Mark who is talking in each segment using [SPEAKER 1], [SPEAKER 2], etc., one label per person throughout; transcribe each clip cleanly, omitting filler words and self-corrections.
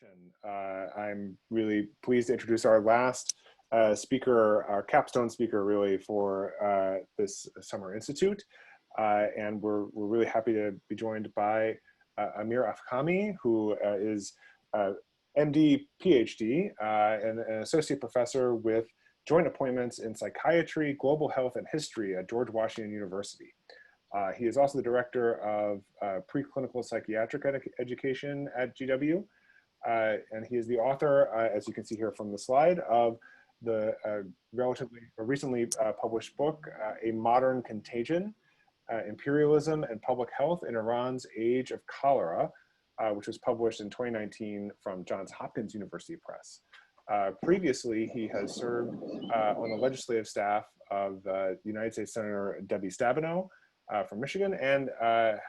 [SPEAKER 1] introduction. I'm really pleased to introduce our last speaker, our capstone speaker really for this Summer Institute. And we're really happy to be joined by Amir Afkami, who is MD, PhD, and an associate professor with joint appointments in psychiatry, global health, and history at George Washington University. He is also the director of preclinical psychiatric education at GW. And he is the author, as you can see here from the slide, of the relatively recently published book, A Modern Contagion, Imperialism and Public Health in Iran's Age of Cholera, which was published in 2019 from Johns Hopkins University Press. Previously, he has served on the legislative staff of United States Senator Debbie Stabenow from Michigan, and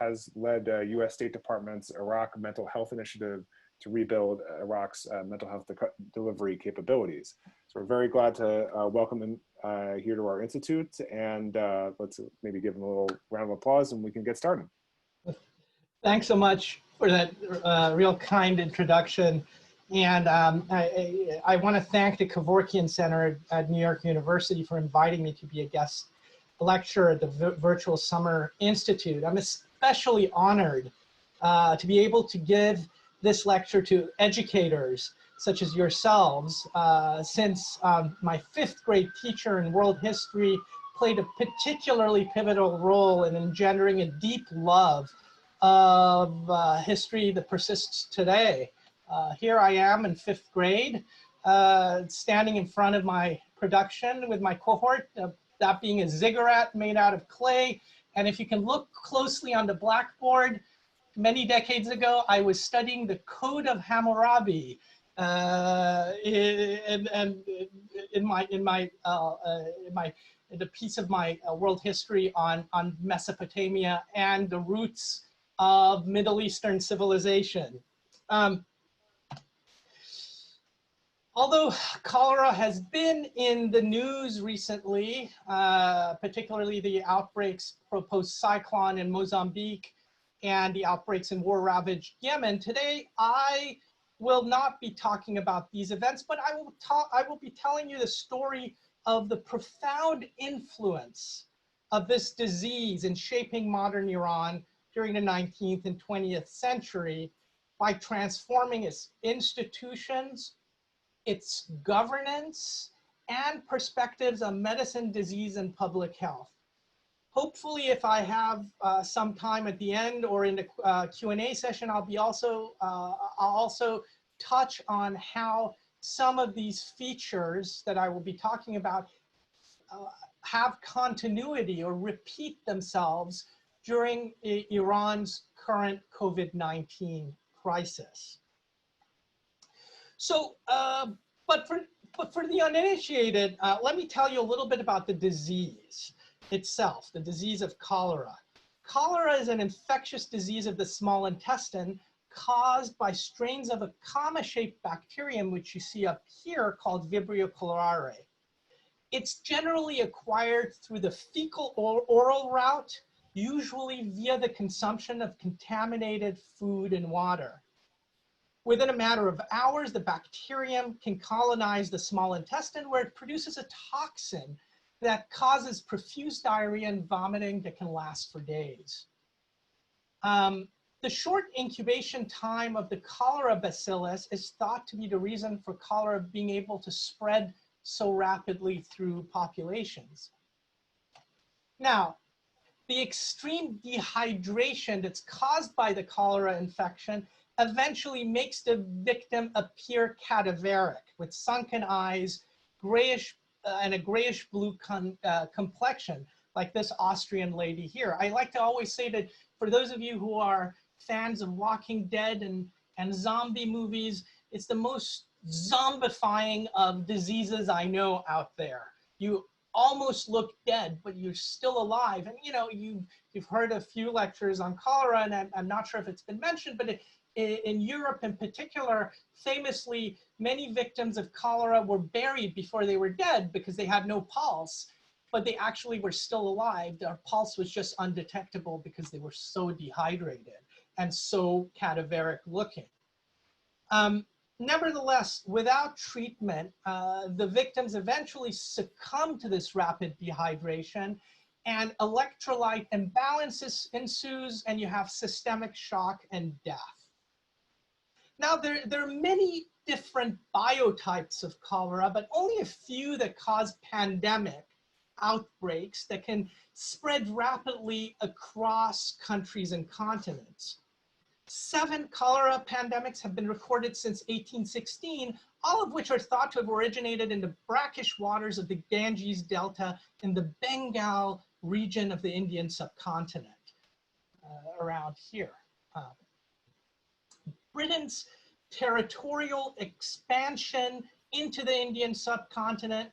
[SPEAKER 1] has led US State Department's Iraq Mental Health Initiative to rebuild Iraq's mental health delivery capabilities. So we're very glad to welcome him here to our institute, and let's maybe give him a little round of applause and we can get started.
[SPEAKER 2] Thanks so much for that real kind introduction. And I want to thank the Kevorkian Center at New York University for inviting me to be a guest lecturer at the Virtual Summer Institute. I'm especially honored to be able to give this lecture to educators such as yourselves, since my 5th grade teacher in world history played a particularly pivotal role in engendering a deep love of history that persists today. Here I am in 5th grade, standing in front of my production with my cohort, that being a ziggurat made out of clay. And if you can look closely on the blackboard, many decades ago, I was studying the Code of Hammurabi in the piece of my world history on Mesopotamia and the roots of Middle Eastern civilization. Although cholera has been in the news recently, particularly the outbreaks post-cyclone in Mozambique and the outbreaks in war-ravaged Yemen, today I will not be talking about these events, but I will be telling you the story of the profound influence of this disease in shaping modern Iran during the 19th and 20th century by transforming its institutions, its governance, and perspectives on medicine, disease, and public health. Hopefully, if I have some time at the end or in the Q&A session, I'll also touch on how some of these features that I will be talking about have continuity or repeat themselves during Iran's current COVID-19 crisis. So, but for the uninitiated, let me tell you a little bit about the disease itself, the disease of cholera. Cholera is an infectious disease of the small intestine caused by strains of a comma-shaped bacterium, which you see up here, called Vibrio cholerae. It's generally acquired through the fecal or oral route, usually via the consumption of contaminated food and water. Within a matter of hours, the bacterium can colonize the small intestine, where it produces a toxin that causes profuse diarrhea and vomiting that can last for days. The short incubation time of the cholera bacillus is thought to be the reason for cholera being able to spread so rapidly through populations. Now, the extreme dehydration that's caused by the cholera infection eventually makes the victim appear cadaveric with sunken eyes, grayish and a grayish blue complexion, like this Austrian lady here. I like to always say that for those of you who are fans of Walking Dead and zombie movies, it's the most zombifying of diseases I know out there. You almost look dead, but you're still alive. And you know, you've heard a few lectures on cholera, and I'm not sure if it's been mentioned, but in Europe in particular, famously, many victims of cholera were buried before they were dead because they had no pulse, but they actually were still alive. Their pulse was just undetectable because they were so dehydrated and so cadaveric looking. Nevertheless, without treatment, the victims eventually succumb to this rapid dehydration, and electrolyte imbalances ensues, and you have systemic shock and death. Now, there are many different biotypes of cholera, but only a few that cause pandemic outbreaks that can spread rapidly across countries and continents. 7 cholera pandemics have been recorded since 1816, all of which are thought to have originated in the brackish waters of the Ganges Delta in the Bengal region of the Indian subcontinent, around here. Britain's territorial expansion into the Indian subcontinent,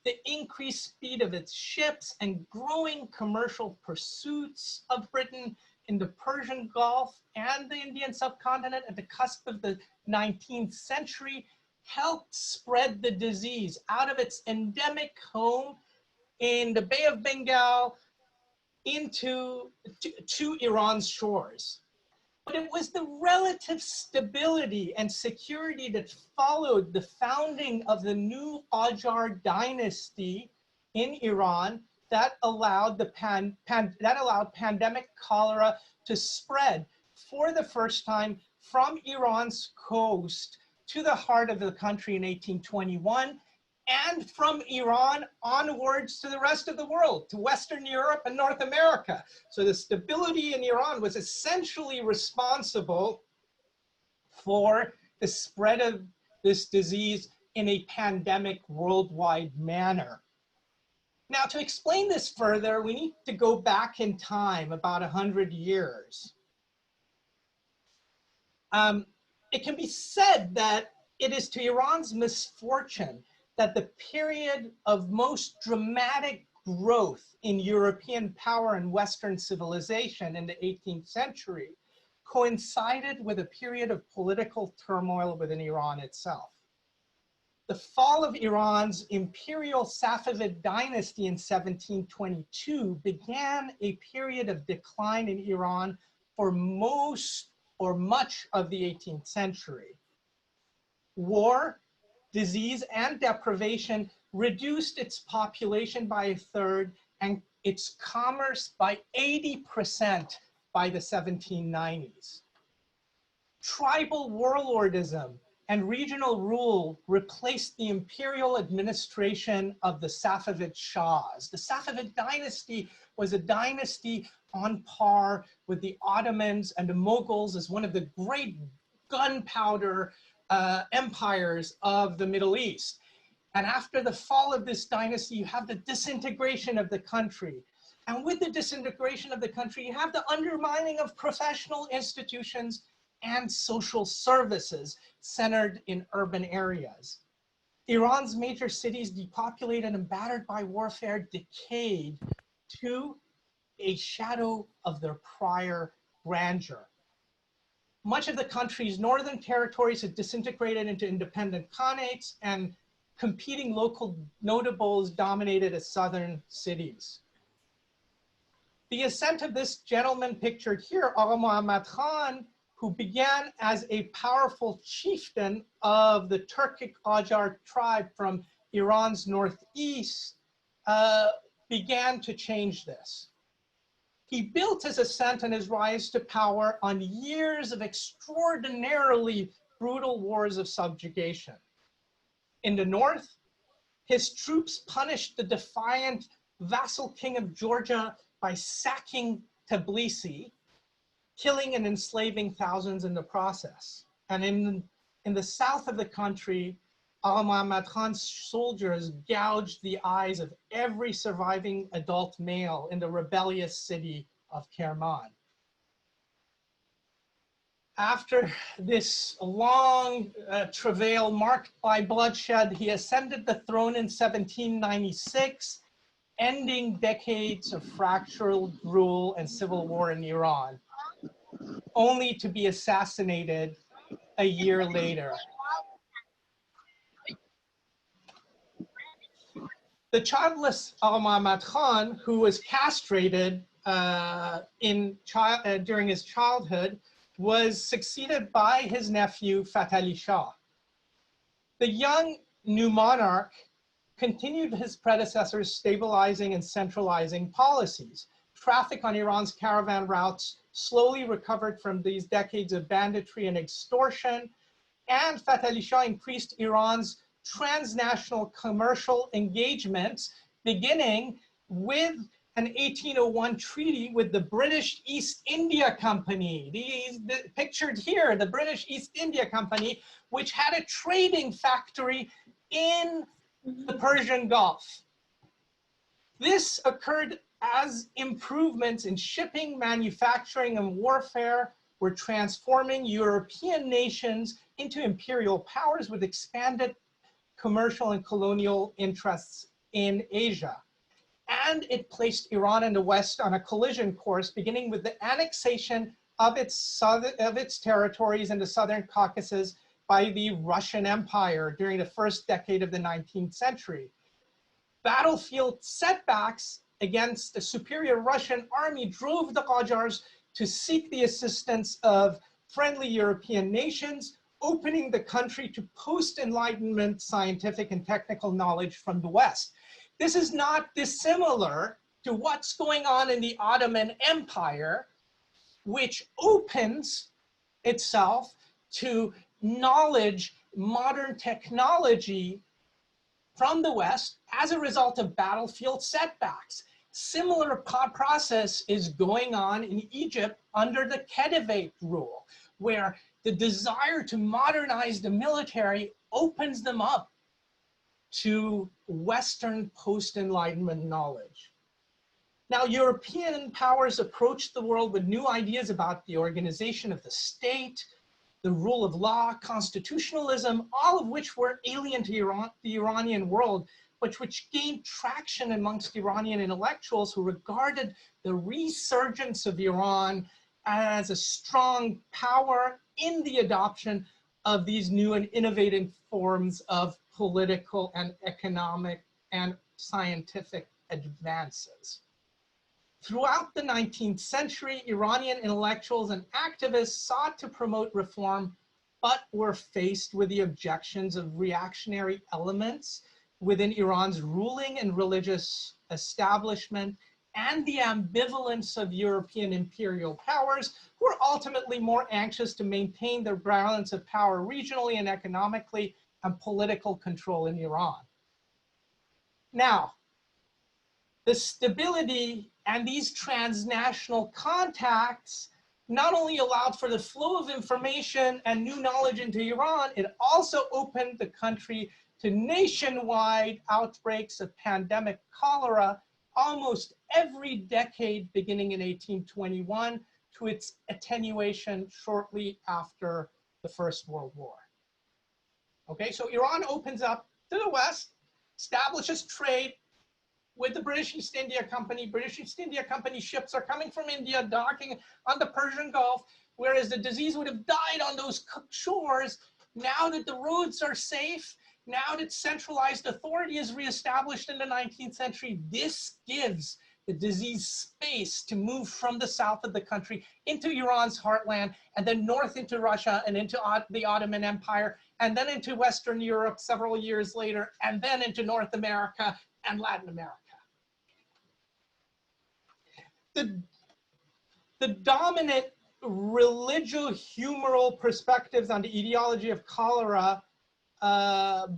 [SPEAKER 2] the increased speed of its ships, and growing commercial pursuits of Britain in the Persian Gulf and the Indian subcontinent at the cusp of the 19th century helped spread the disease out of its endemic home in the Bay of Bengal to Iran's shores. But it was the relative stability and security that followed the founding of the new Qajar dynasty in Iran that allowed pandemic cholera to spread for the first time from Iran's coast to the heart of the country in 1821, and from Iran onwards to the rest of the world, to Western Europe and North America. So the stability in Iran was essentially responsible for the spread of this disease in a pandemic worldwide manner. Now, to explain this further, we need to go back in time about 100 years. It can be said that it is to Iran's misfortune that the period of most dramatic growth in European power and Western civilization in the 18th century coincided with a period of political turmoil within Iran itself. The fall of Iran's imperial Safavid dynasty in 1722 began a period of decline in Iran for most or much of the 18th century. War, disease, and deprivation reduced its population by 1/3 and its commerce by 80% by the 1790s. Tribal warlordism and regional rule replaced the imperial administration of the Safavid Shahs. The Safavid dynasty was a dynasty on par with the Ottomans and the Mughals as one of the great gunpowder empires of the Middle East. And after the fall of this dynasty, you have the disintegration of the country. And with the disintegration of the country, you have the undermining of professional institutions and social services centered in urban areas. Iran's major cities, depopulated and battered by warfare, decayed to a shadow of their prior grandeur. Much of the country's northern territories had disintegrated into independent khanates, and competing local notables dominated its southern cities. The ascent of this gentleman pictured here, Agha Muhammad Khan, who began as a powerful chieftain of the Turkic Qajar tribe from Iran's northeast, began to change this. He built his ascent and his rise to power on years of extraordinarily brutal wars of subjugation. In the north, his troops punished the defiant vassal king of Georgia by sacking Tbilisi, killing and enslaving thousands in the process. And in the south of the country, Agha Muhammad Khan's soldiers gouged the eyes of every surviving adult male in the rebellious city of Kerman. After this long travail marked by bloodshed, he ascended the throne in 1796, ending decades of fractured rule and civil war in Iran, only to be assassinated a year later. The childless Agha Muhammad Khan, who was castrated during his childhood, was succeeded by his nephew Fath Ali Shah. The young new monarch continued his predecessors' stabilizing and centralizing policies. Traffic on Iran's caravan routes slowly recovered from these decades of banditry and extortion, and Fath Ali Shah increased Iran's transnational commercial engagements, beginning with an 1801 treaty with the British East India Company. Pictured here, the British East India Company, which had a trading factory in the Persian Gulf. This occurred as improvements in shipping, manufacturing, and warfare were transforming European nations into imperial powers with expanded commercial and colonial interests in Asia. And it placed Iran and the West on a collision course, beginning with the annexation of its territories in the Southern Caucasus by the Russian Empire during the first decade of the 19th century. Battlefield setbacks against the superior Russian army drove the Qajars to seek the assistance of friendly European nations, opening the country to post-Enlightenment scientific and technical knowledge from the West. This is not dissimilar to what's going on in the Ottoman Empire, which opens itself to knowledge, modern technology from the West as a result of battlefield setbacks. Similar process is going on in Egypt under the Khedivate rule, where the desire to modernize the military opens them up to Western post-Enlightenment knowledge. Now, European powers approached the world with new ideas about the organization of the state, the rule of law, constitutionalism, all of which were alien to the Iranian world, but which gained traction amongst Iranian intellectuals who regarded the resurgence of Iran as a strong power in the adoption of these new and innovative forms of political and economic and scientific advances. Throughout the 19th century, Iranian intellectuals and activists sought to promote reform, but were faced with the objections of reactionary elements within Iran's ruling and religious establishment, and the ambivalence of European imperial powers, who were ultimately more anxious to maintain their balance of power regionally and economically and political control in Iran. Now, the stability and these transnational contacts not only allowed for the flow of information and new knowledge into Iran, it also opened the country to nationwide outbreaks of pandemic cholera almost every decade beginning in 1821 to its attenuation shortly after the First World War. Okay, so Iran opens up to the West, establishes trade with the British East India Company. British East India Company ships are coming from India, docking on the Persian Gulf, whereas the disease would have died on those shores. Now that the roads are safe, now that centralized authority is reestablished in the 19th century, this gives the disease space to move from the south of the country into Iran's heartland, and then north into Russia and into the Ottoman Empire, and then into Western Europe several years later, and then into North America and Latin America. The dominant religio-humoral perspectives on the etiology of cholera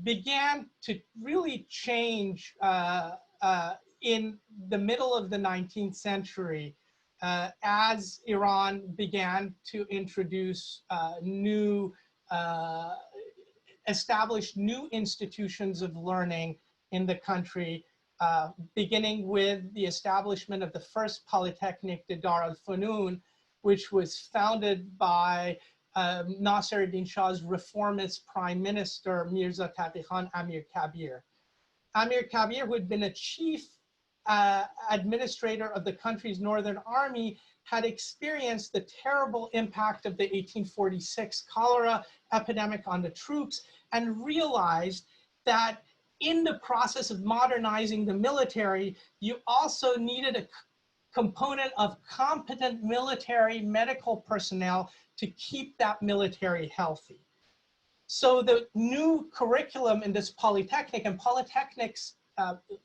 [SPEAKER 2] began to really change in the middle of the 19th century as Iran began to introduce establish new institutions of learning in the country, beginning with the establishment of the first polytechnic, the Dar al-Funun, which was founded by Nasser-Eddin Shah's reformist prime minister, Mirza Taqi Khan Amir Kabir. Amir Kabir, who had been a chief administrator of the country's northern army, had experienced the terrible impact of the 1846 cholera epidemic on the troops and realized that in the process of modernizing the military, you also needed a component of competent military medical personnel to keep that military healthy. So the new curriculum in this polytechnic, and polytechnics,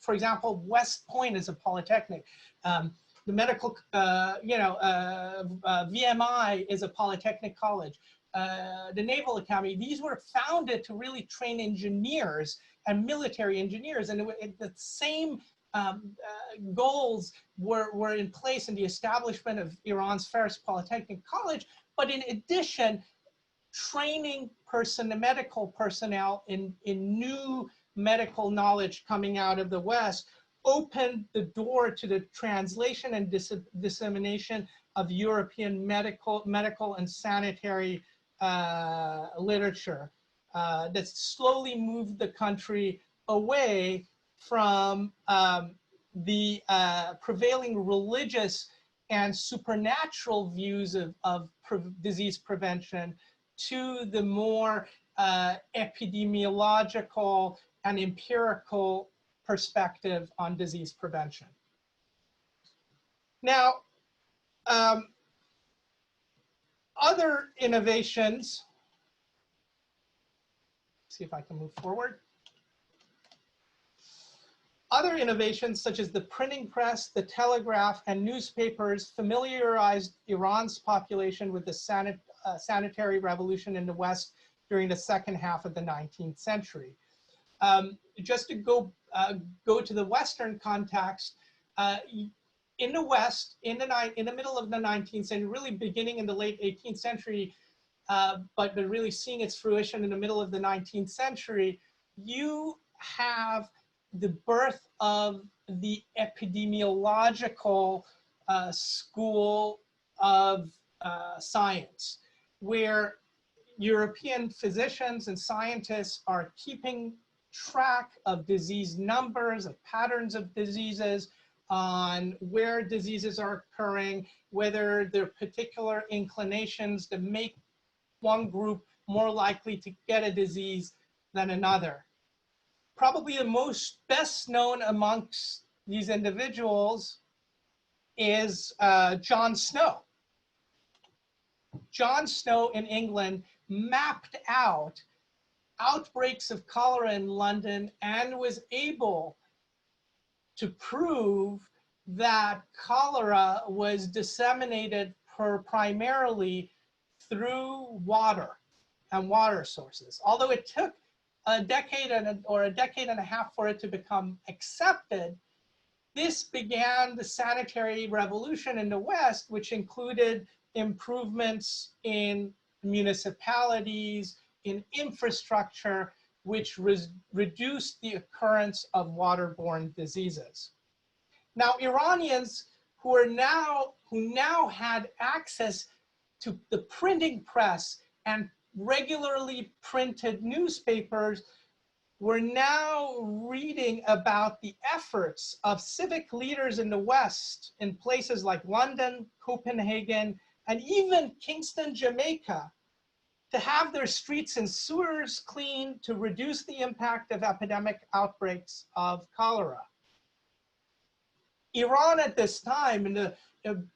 [SPEAKER 2] for example, West Point is a polytechnic. The medical, VMI is a polytechnic college. The Naval Academy, these were founded to really train engineers and military engineers. And the same goals were in place in the establishment of Iran's first polytechnic college. But in addition, training medical personnel in new medical knowledge coming out of the West opened the door to the translation and dissemination of European medical and sanitary literature that slowly moved the country away from the prevailing religious and supernatural views of disease prevention to the more epidemiological and empirical perspective on disease prevention. Now, other innovations, see if I can move forward. Other innovations such as the printing press, the telegraph, and newspapers familiarized Iran's population with the sanitary revolution in the West during the second half of the 19th century. Just to go to the Western context, in the West, in the middle of the 19th century, really beginning in the late 18th century, but really seeing its fruition in the middle of the 19th century, you have the birth of the epidemiological school of science, where European physicians and scientists are keeping track of disease numbers, of patterns of diseases, on where diseases are occurring, whether there are particular inclinations that make one group more likely to get a disease than another. Probably the best known amongst these individuals is Jon Snow. Jon Snow in England mapped out outbreaks of cholera in London and was able to prove that cholera was disseminated primarily through water and water sources. Although it took a decade or a decade and a half for it to become accepted, this began the sanitary revolution in the West, which included improvements in municipalities, in infrastructure, which reduced the occurrence of waterborne diseases. Now, Iranians who now had access to the printing press and regularly printed newspapers were now reading about the efforts of civic leaders in the West in places like London, Copenhagen, and even Kingston, Jamaica, to have their streets and sewers cleaned to reduce the impact of epidemic outbreaks of cholera. Iran at this time,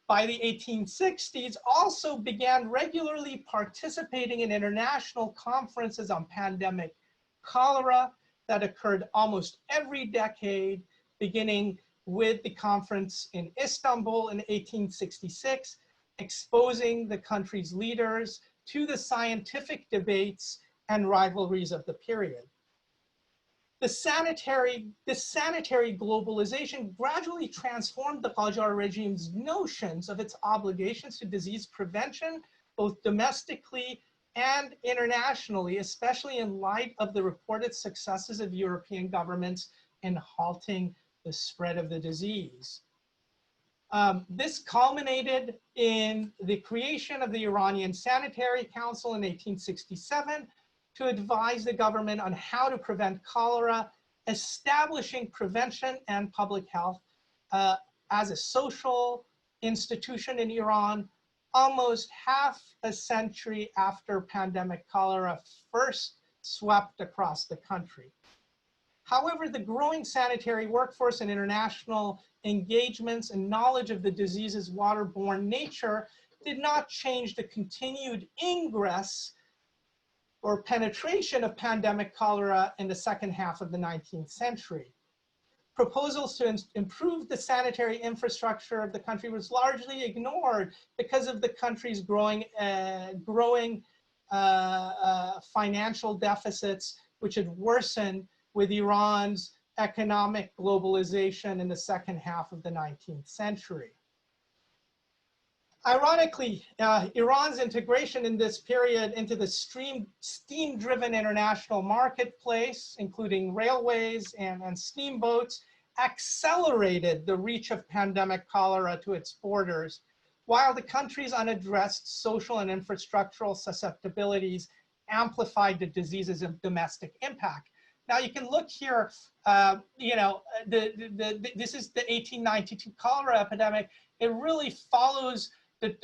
[SPEAKER 2] by the 1860s, also began regularly participating in international conferences on pandemic cholera that occurred almost every decade, beginning with the conference in Istanbul in 1866, exposing the country's leaders to the scientific debates and rivalries of the period. This sanitary globalization gradually transformed the Qajar regime's notions of its obligations to disease prevention, both domestically and internationally, especially in light of the reported successes of European governments in halting the spread of the disease. This culminated in the creation of the Iranian Sanitary Council in 1867 to advise the government on how to prevent cholera, establishing prevention and public health as a social institution in Iran almost half a century after pandemic cholera first swept across the country. However, the growing sanitary workforce and international engagements and knowledge of the disease's waterborne nature did not change the continued ingress or penetration of pandemic cholera in the second half of the 19th century. Proposals to improve the sanitary infrastructure of the country was largely ignored because of the country's growing financial deficits, which had worsened with Iran's economic globalization in the second half of the 19th century. Ironically, Iran's integration in this period into the steam-driven international marketplace, including railways and steamboats, accelerated the reach of pandemic cholera to its borders, while the country's unaddressed social and infrastructural susceptibilities amplified the diseases of domestic impact. Now you can look here, this is the 1892 cholera epidemic. It really follows the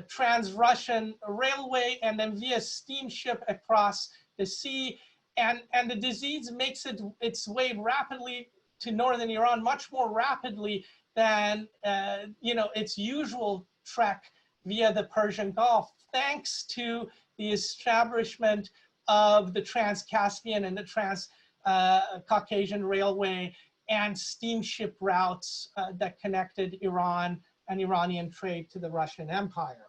[SPEAKER 2] trans-Russian railway and then via steamship across the sea. And the disease makes its way rapidly to northern Iran, much more rapidly than its usual trek via the Persian Gulf, thanks to the establishment of the Trans-Caspian and the Trans-Caucasian Railway and steamship routes that connected Iran and Iranian trade to the Russian Empire.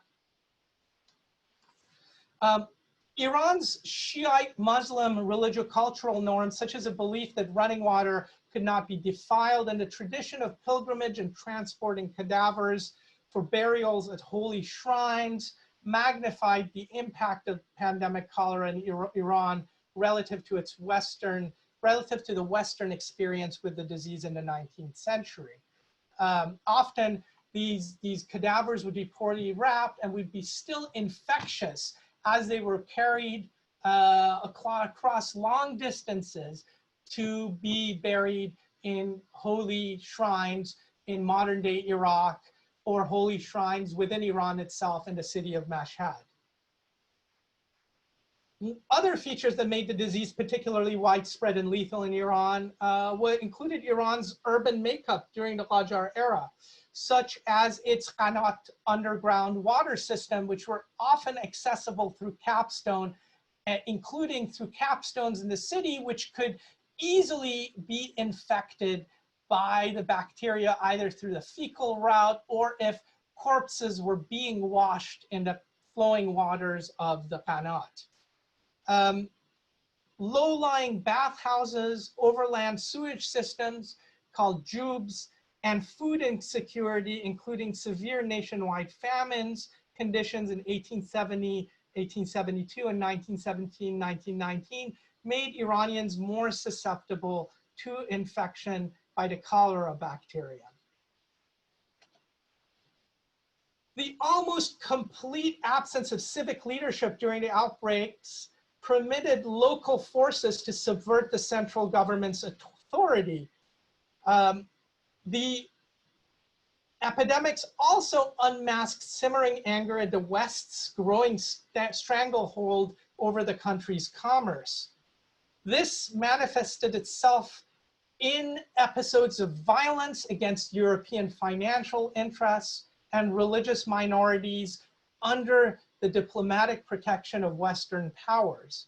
[SPEAKER 2] Iran's Shiite Muslim religio-cultural norms, such as a belief that running water could not be defiled and the tradition of pilgrimage and transporting cadavers for burials at holy shrines, magnified the impact of pandemic cholera in Iran relative to the Western experience with the disease in the 19th century. Often these cadavers would be poorly wrapped and would be still infectious as they were carried across long distances to be buried in holy shrines in modern day Iraq or holy shrines within Iran itself in the city of Mashhad. Other features that made the disease particularly widespread and lethal in Iran included Iran's urban makeup during the Qajar era, such as its qanat underground water system, which were often accessible through capstone, including through capstones in the city, which could easily be infected by the bacteria either through the fecal route or if corpses were being washed in the flowing waters of the qanat. Low-lying bathhouses, overland sewage systems called jubes, and food insecurity, including severe nationwide famines conditions in 1870, 1872, and 1917, 1919, made Iranians more susceptible to infection by the cholera bacteria. The almost complete absence of civic leadership during the outbreaks permitted local forces to subvert the central government's authority. The epidemics also unmasked simmering anger at the West's growing stranglehold over the country's commerce. This manifested itself in episodes of violence against European financial interests and religious minorities under the diplomatic protection of Western powers.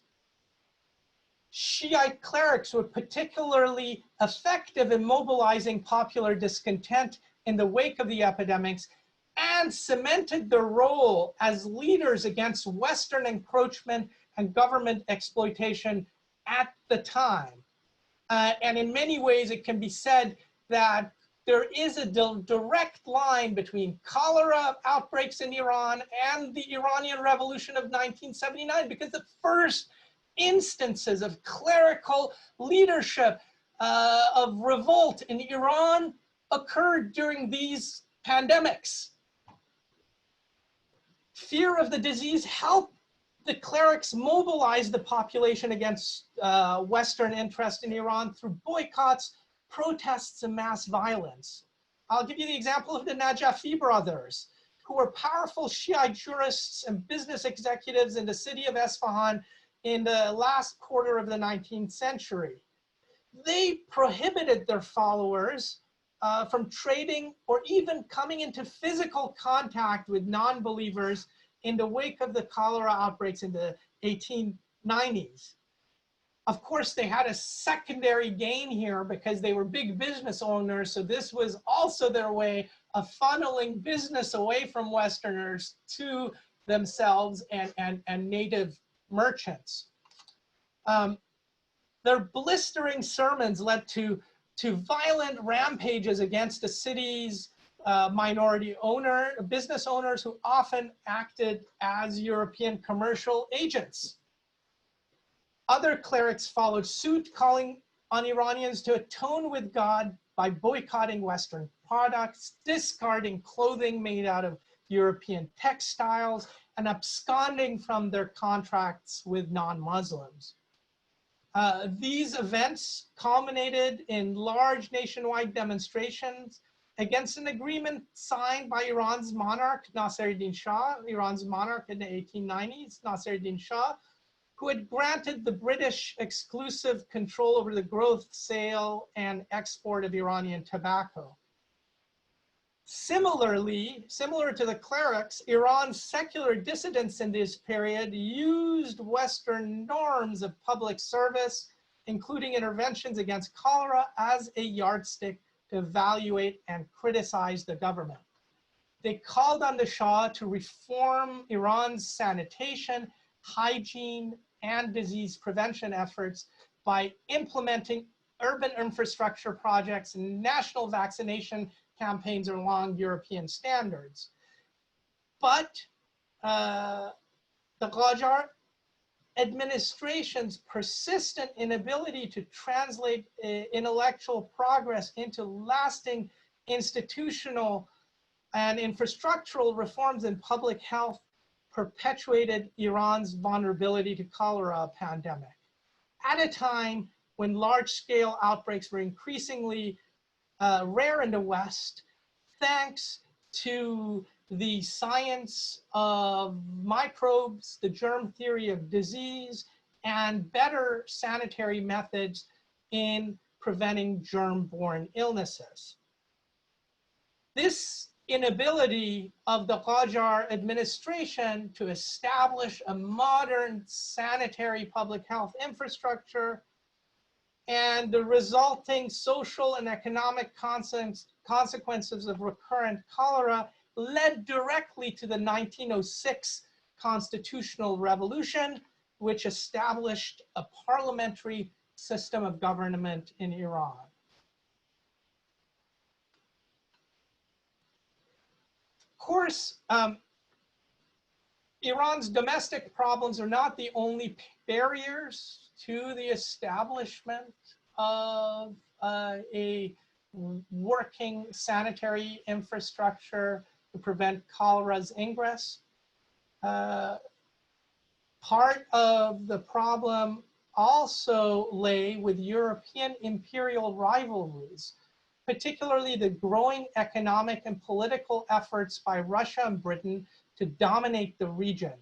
[SPEAKER 2] Shiite clerics were particularly effective in mobilizing popular discontent in the wake of the epidemics and cemented their role as leaders against Western encroachment and government exploitation at the time. And in many ways, it can be said that there is a direct line between cholera outbreaks in Iran and the Iranian Revolution of 1979, because the first instances of clerical leadership of revolt in Iran occurred during these pandemics. Fear of the disease helped the clerics mobilize the population against Western interest in Iran through boycotts, protests, and mass violence. I'll give you the example of the Najafi brothers, who were powerful Shiite jurists and business executives in the city of Esfahan in the last quarter of the 19th century. They prohibited their followers from trading or even coming into physical contact with non-believers in the wake of the cholera outbreaks in the 1890s. Of course, they had a secondary gain here because they were big business owners. So this was also their way of funneling business away from Westerners to themselves and native merchants. Their blistering sermons led to violent rampages against the city's minority business owners who often acted as European commercial agents. Other clerics followed suit, calling on Iranians to atone with God by boycotting Western products, discarding clothing made out of European textiles, and absconding from their contracts with non-Muslims. These events culminated in large nationwide demonstrations against an agreement signed by Iran's monarch, Nasiruddin Shah, Iran's monarch in the 1890s, Nasiruddin Shah, who had granted the British exclusive control over the growth, sale, and export of Iranian tobacco. Similarly, similar to the clerics, Iran's secular dissidents in this period used Western norms of public service, including interventions against cholera, as a yardstick to evaluate and criticize the government. They called on the Shah to reform Iran's sanitation, hygiene, and disease prevention efforts by implementing urban infrastructure projects and national vaccination campaigns along European standards. But the Qajar administration's persistent inability to translate intellectual progress into lasting institutional and infrastructural reforms in public health perpetuated Iran's vulnerability to cholera pandemic. At a time when large-scale outbreaks were increasingly rare in the West, thanks to the science of microbes, the germ theory of disease, and better sanitary methods in preventing germ-borne illnesses. This inability of the Qajar administration to establish a modern sanitary public health infrastructure and the resulting social and economic consequences of recurrent cholera led directly to the 1906 constitutional revolution, which established a parliamentary system of government in Iran. Of course, Iran's domestic problems are not the only barriers to the establishment of a working sanitary infrastructure to prevent cholera's ingress. Part of the problem also lay with European imperial rivalries, particularly the growing economic and political efforts by Russia and Britain to dominate the region.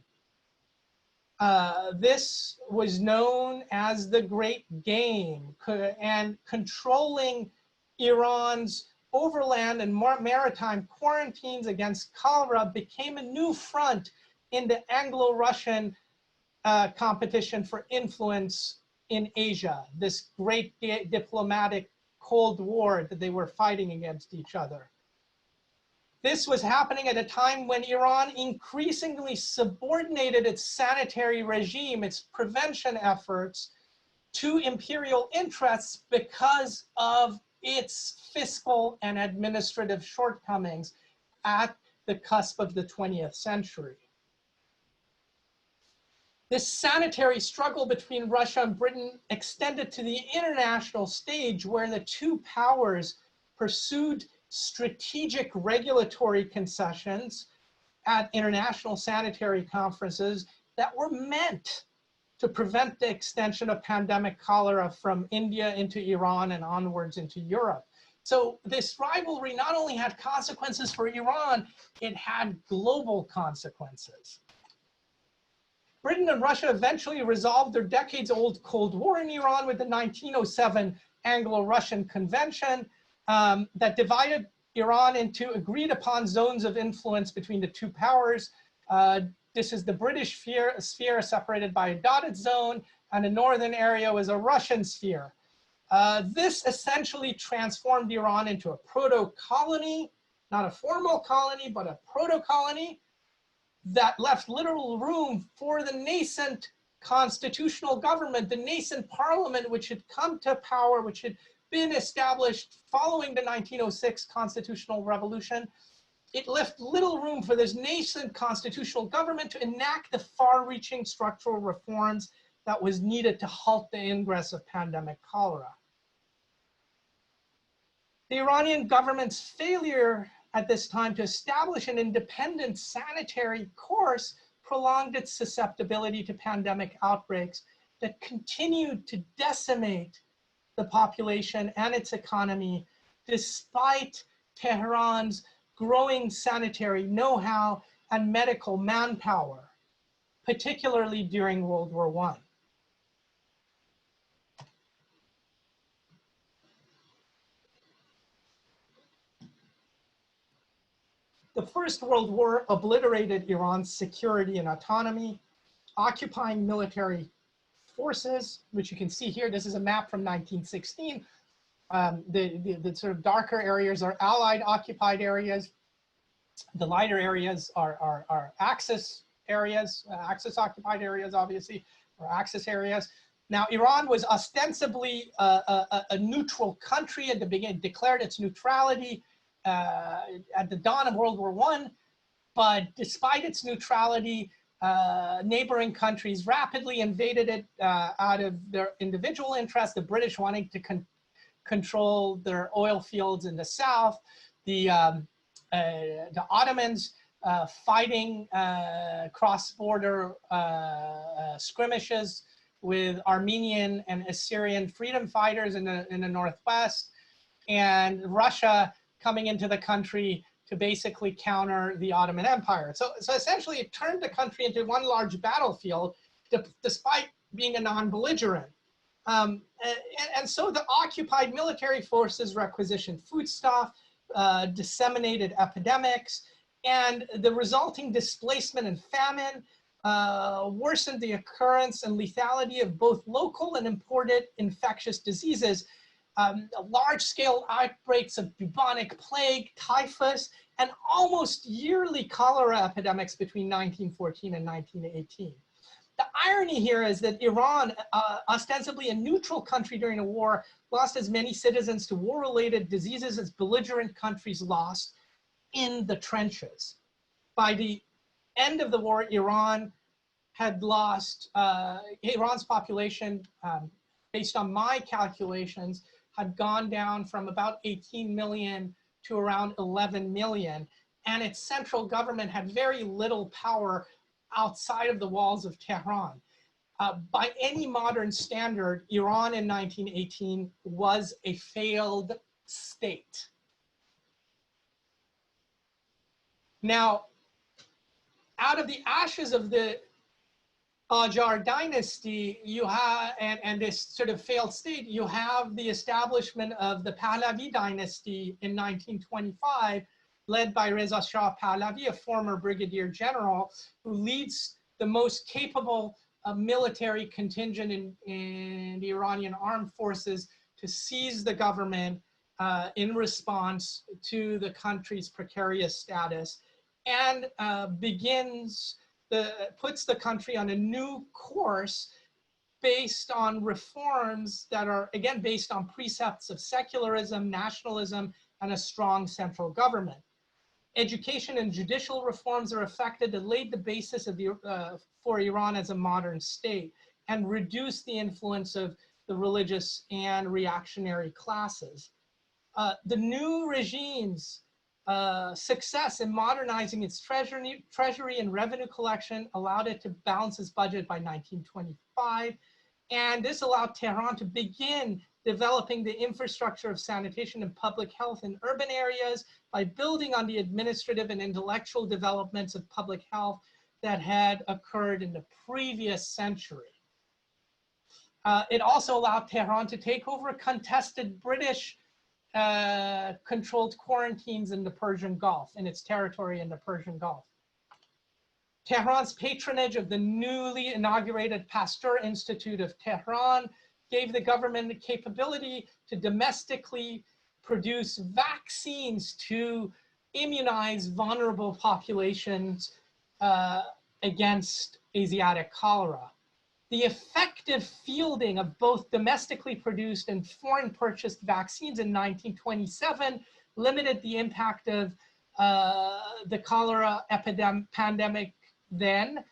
[SPEAKER 2] This was known as the Great Game, and controlling Iran's overland and maritime quarantines against cholera became a new front in the Anglo-Russian competition for influence in Asia, this great diplomatic Cold War that they were fighting against each other. This was happening at a time when Iran increasingly subordinated its sanitary regime, its prevention efforts, to imperial interests because of its fiscal and administrative shortcomings at the cusp of the 20th century. This sanitary struggle between Russia and Britain extended to the international stage, where the two powers pursued strategic regulatory concessions at international sanitary conferences that were meant to prevent the extension of pandemic cholera from India into Iran and onwards into Europe. So this rivalry not only had consequences for Iran, it had global consequences. Britain and Russia eventually resolved their decades-old Cold War in Iran with the 1907 Anglo-Russian Convention that divided Iran into agreed-upon zones of influence between the two powers, This is the British sphere separated by a dotted zone, and the northern area was a Russian sphere. This essentially transformed Iran into a proto-colony, not a formal colony, but a proto-colony that left little room for the nascent constitutional government, the nascent parliament, which had come to power, which had been established following the 1906 constitutional revolution. It left little room for this nascent constitutional government to enact the far-reaching structural reforms that was needed to halt the ingress of pandemic cholera. The Iranian government's failure at this time to establish an independent sanitary course prolonged its susceptibility to pandemic outbreaks that continued to decimate the population and its economy, despite Tehran's growing sanitary know-how and medical manpower, particularly during World War I. The First World War obliterated Iran's security and autonomy. Occupying military forces, which you can see here, this is a map from 1916. The sort of darker areas are Allied occupied areas. The lighter areas are Axis areas, Axis occupied areas, obviously, or Axis areas. Now, Iran was ostensibly a neutral country at the beginning, declared its neutrality at the dawn of World War I, but despite its neutrality, neighboring countries rapidly invaded it out of their individual interests, the British wanting to control their oil fields in the south, the Ottomans fighting cross-border skirmishes with Armenian and Assyrian freedom fighters in the northwest, and Russia coming into the country to basically counter the Ottoman Empire. So essentially it turned the country into one large battlefield, despite being a non-belligerent. And so the occupied military forces requisitioned foodstuff, disseminated epidemics, and the resulting displacement and famine worsened the occurrence and lethality of both local and imported infectious diseases. Large-scale outbreaks of bubonic plague, typhus, and almost yearly cholera epidemics between 1914 and 1918. The irony here is that Iran, ostensibly a neutral country during the war, lost as many citizens to war-related diseases as belligerent countries lost in the trenches. By the end of the war, Iran had lost, Iran's population, based on my calculations, had gone down from about 18 million to around 11 million. And its central government had very little power outside of the walls of Tehran. By any modern standard, Iran in 1918 was a failed state. Now, out of the ashes of the Qajar dynasty, you have, and this sort of failed state, you have the establishment of the Pahlavi dynasty in 1925, led by Reza Shah Pahlavi, a former brigadier general, who leads the most capable military contingent in the Iranian armed forces to seize the government in response to the country's precarious status, and puts the country on a new course based on reforms that are, again, based on precepts of secularism, nationalism, and a strong central government. Education and judicial reforms are effected that laid the basis of for Iran as a modern state and reduced the influence of the religious and reactionary classes. The new regime's success in modernizing its treasury and revenue collection allowed it to balance its budget by 1925. And this allowed Tehran to begin developing the infrastructure of sanitation and public health in urban areas by building on the administrative and intellectual developments of public health that had occurred in the previous century. It also allowed Tehran to take over contested British controlled quarantines in the Persian Gulf, in its territory in the Persian Gulf. Tehran's patronage of the newly inaugurated Pasteur Institute of Tehran gave the government the capability to domestically produce vaccines to immunize vulnerable populations against Asiatic cholera. The effective fielding of both domestically produced and foreign purchased vaccines in 1927 limited the impact of the cholera pandemic then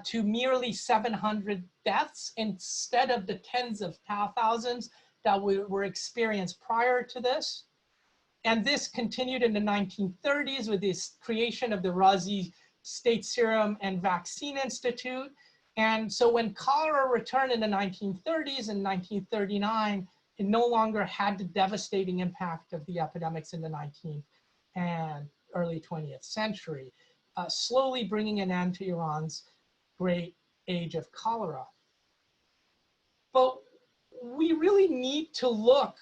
[SPEAKER 2] to merely 700 deaths instead of the tens of thousands that were experienced prior to this. And this continued in the 1930s with this creation of the Razi State Serum and Vaccine Institute. And so when cholera returned in the 1930s and 1939, it no longer had the devastating impact of the epidemics in the 19th and early 20th century, slowly bringing an end to Iran's great age of cholera. But we really need to look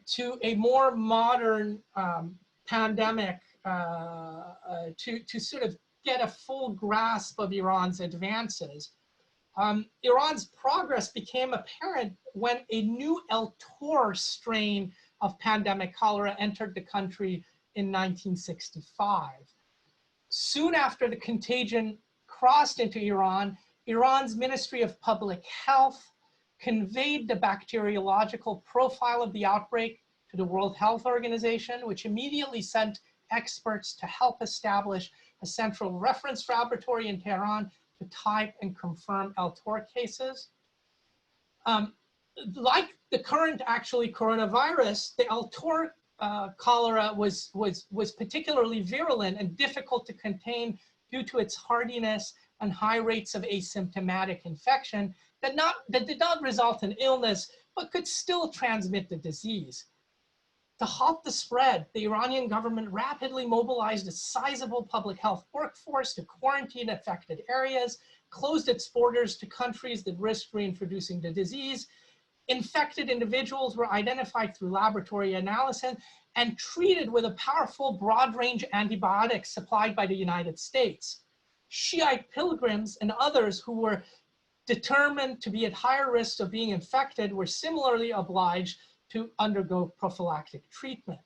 [SPEAKER 2] to a more modern pandemic to sort of get a full grasp of Iran's advances. Iran's progress became apparent when a new El-Tor strain of pandemic cholera entered the country in 1965. Soon after the contagion crossed into Iran, Iran's Ministry of Public Health conveyed the bacteriological profile of the outbreak to the World Health Organization, which immediately sent experts to help establish a central reference laboratory in Tehran to type and confirm El-Tor cases. Like the current actually coronavirus, the El-Tor cholera was particularly virulent and difficult to contain due to its hardiness and high rates of asymptomatic infection that did not result in illness, but could still transmit the disease. To halt the spread, the Iranian government rapidly mobilized a sizable public health workforce to quarantine affected areas, closed its borders to countries that risked reintroducing the disease. Infected individuals were identified through laboratory analysis and treated with a powerful broad-range antibiotics supplied by the United States. Shiite pilgrims and others who were determined to be at higher risk of being infected were similarly obliged to undergo prophylactic treatment.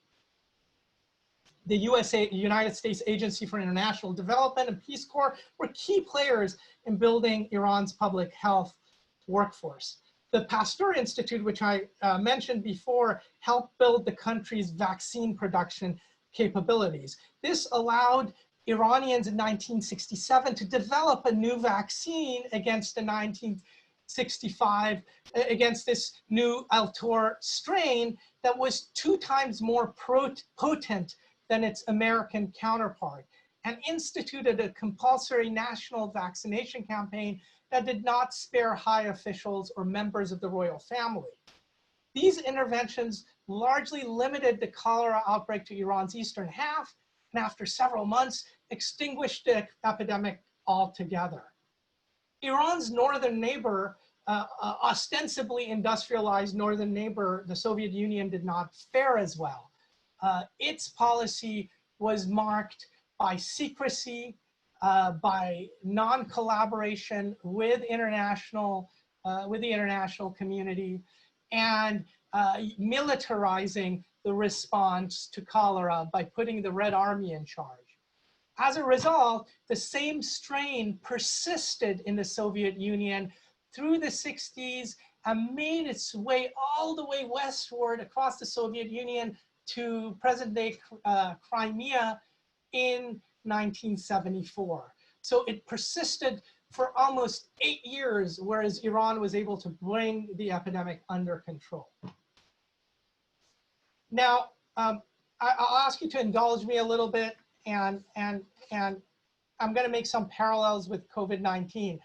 [SPEAKER 2] The United States Agency for International Development and Peace Corps were key players in building Iran's public health workforce. The Pasteur Institute, which I mentioned before, helped build the country's vaccine production capabilities. This allowed Iranians in 1967 to develop a new vaccine against the 1965, against this new El-Tor strain that was 2 times more potent than its American counterpart, and instituted a compulsory national vaccination campaign that did not spare high officials or members of the royal family. These interventions largely limited the cholera outbreak to Iran's eastern half, and after several months, extinguished the epidemic altogether. Iran's northern neighbor, ostensibly industrialized northern neighbor, the Soviet Union, did not fare as well. Its policy was marked by secrecy, by non-collaboration with the international community, and militarizing the response to cholera by putting the Red Army in charge. As a result, the same strain persisted in the Soviet Union through the 60s and made its way all the way westward across the Soviet Union to present-day Crimea in 1974. So it persisted for almost 8 years, whereas Iran was able to bring the epidemic under control. Now, I'll ask you to indulge me a little bit, and I'm going to make some parallels with COVID-19.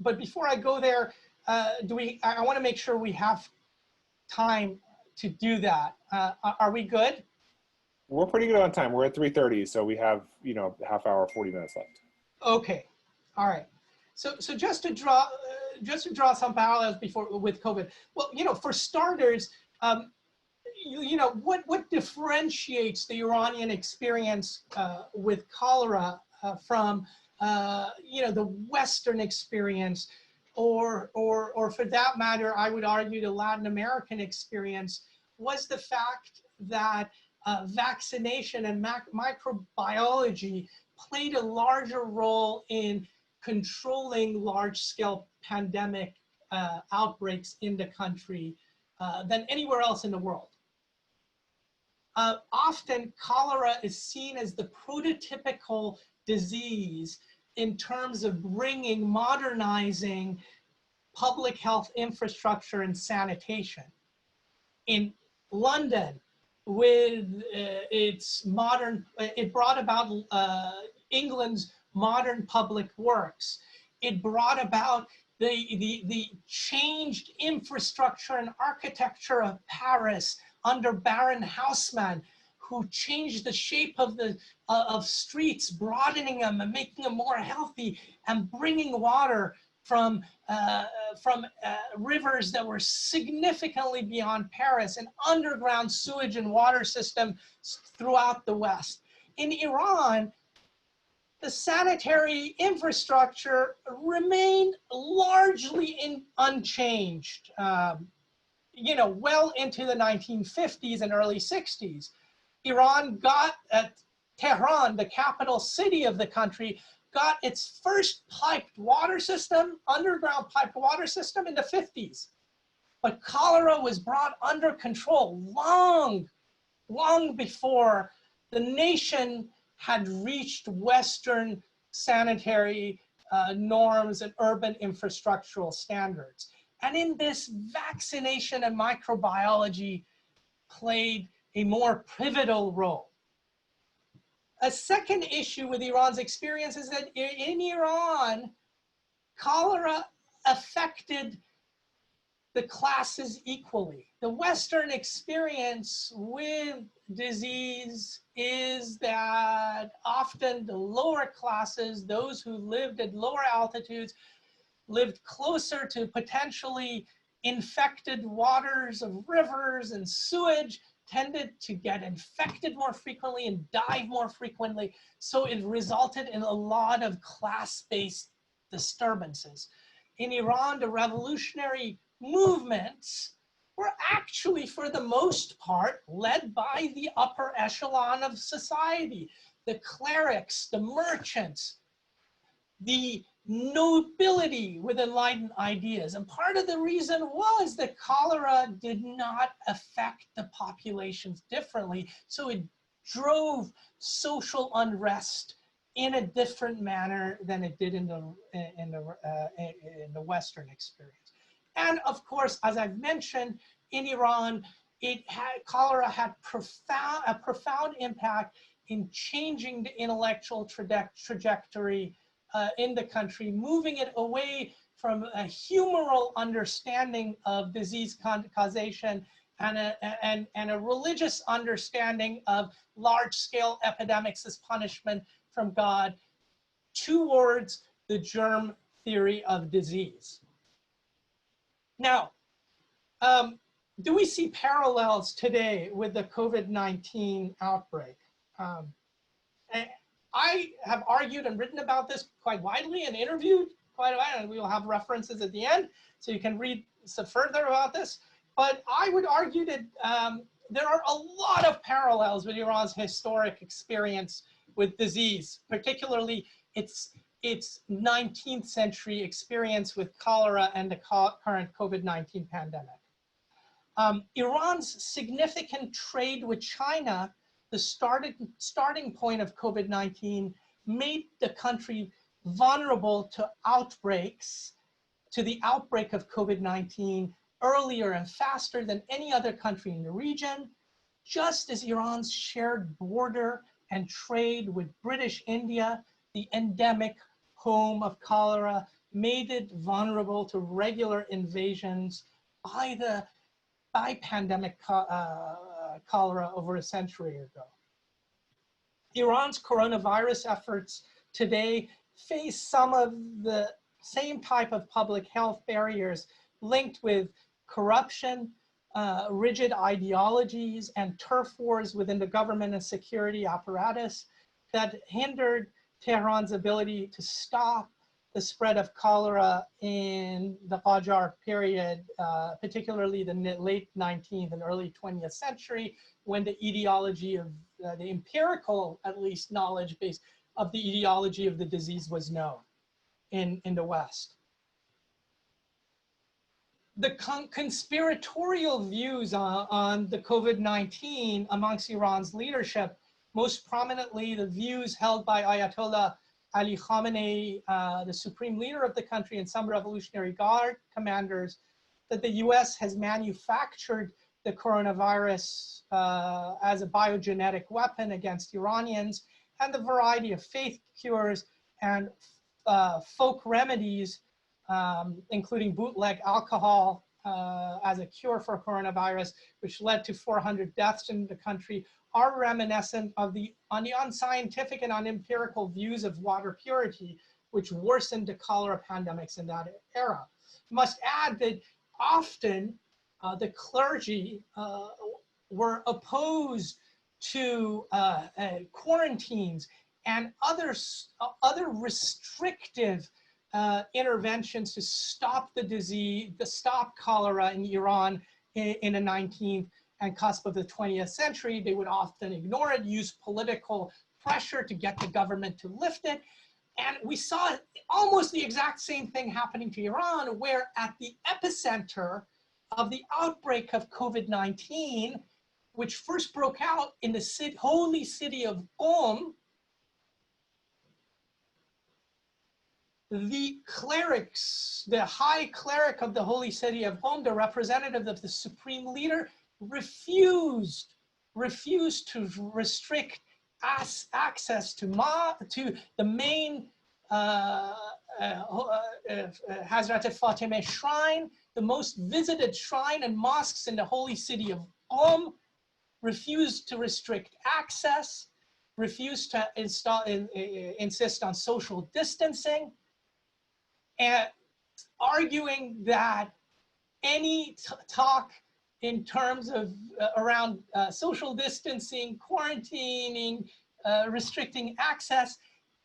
[SPEAKER 2] But before I go there, I want to make sure we have time to do that. Are we good?
[SPEAKER 1] We're pretty good on time. We're at 3:30, so we have, half hour, 40 minutes left.
[SPEAKER 2] Okay, all right. So just to draw some parallels with COVID. Well, for starters, what differentiates the Iranian experience with cholera from the Western experience, or for that matter, I would argue the Latin American experience, was the fact that vaccination and microbiology played a larger role in controlling large-scale pandemic outbreaks in the country than anywhere else in the world. Often cholera is seen as the prototypical disease in terms of modernizing public health infrastructure and sanitation. In London, with it brought about England's modern public works. It brought about the changed infrastructure and architecture of Paris under Baron Haussmann, who changed the shape of streets, broadening them and making them more healthy, and bringing water from rivers that were significantly beyond Paris, and underground sewage and water system throughout the West. In Iran, the sanitary infrastructure remained largely unchanged, well into the 1950s and early 60s. Iran got Tehran, the capital city of the country, got its first piped water system, underground piped water system, in the 50s. But cholera was brought under control long before the nation had reached Western sanitary norms and urban infrastructural standards. And in this, vaccination and microbiology played a more pivotal role. A second issue with Iran's experience is that in Iran, cholera affected the classes equally. The Western experience with disease is that often the lower classes, those who lived at lower altitudes, lived closer to potentially infected waters of rivers and sewage, tended to get infected more frequently and die more frequently. So it resulted in a lot of class-based disturbances. In Iran, the revolutionary movements were actually, for the most part, led by the upper echelon of society, the clerics, the merchants, the nobility with enlightened ideas. And part of the reason was that cholera did not affect the populations differently. So it drove social unrest in a different manner than it did in the Western experience. And of course, as I've mentioned, in Iran, cholera had a profound impact in changing the intellectual trajectory in the country, moving it away from a humoral understanding of disease causation and a religious understanding of large-scale epidemics as punishment from God, towards the germ theory of disease. Now, do we see parallels today with the COVID-19 outbreak? I have argued and written about this quite widely and interviewed quite a while, and we will have references at the end, so you can read some further about this. But I would argue that there are a lot of parallels with Iran's historic experience with disease, particularly its 19th century experience with cholera and the current COVID-19 pandemic. Iran's significant trade with China, the starting point of COVID-19, made the country vulnerable to outbreaks, to the outbreak of COVID-19 earlier and faster than any other country in the region, just as Iran's shared border and trade with British India, the endemic home of cholera, made it vulnerable to regular invasions by pandemic cholera over a century ago. Iran's coronavirus efforts today face some of the same type of public health barriers linked with corruption, rigid ideologies, and turf wars within the government and security apparatus that hindered Tehran's ability to stop the spread of cholera in the Qajar period, particularly the late 19th and early 20th century, when the etiology of the empirical, at least, knowledge base of the etiology of the disease was known in the West. The conspiratorial views on the COVID-19 amongst Iran's leadership, most prominently the views held by Ayatollah Ali Khamenei, the supreme leader of the country, and some Revolutionary Guard commanders, that the US has manufactured the coronavirus as a biogenetic weapon against Iranians, and the variety of faith cures and folk remedies, including bootleg alcohol as a cure for coronavirus, which led to 400 deaths in the country, are reminiscent of the unscientific and unempirical views of water purity, which worsened the cholera pandemics in that era. Must add that often the clergy were opposed to quarantines and other restrictive interventions to stop the disease, to stop cholera in Iran in the 19th and cusp of the 20th century. They would often ignore it, use political pressure to get the government to lift it. And we saw almost the exact same thing happening to Iran, where at the epicenter of the outbreak of COVID-19, which first broke out in the holy city of Qom, the clerics, the high cleric of the holy city of Qom, the representative of the supreme leader, refused to restrict access to the main Hazrat Fatimah shrine, the most visited shrine and mosques in the holy city of Qom, refused to restrict access, refused to insist on social distancing, and arguing that any talk in terms of around social distancing, quarantining, restricting access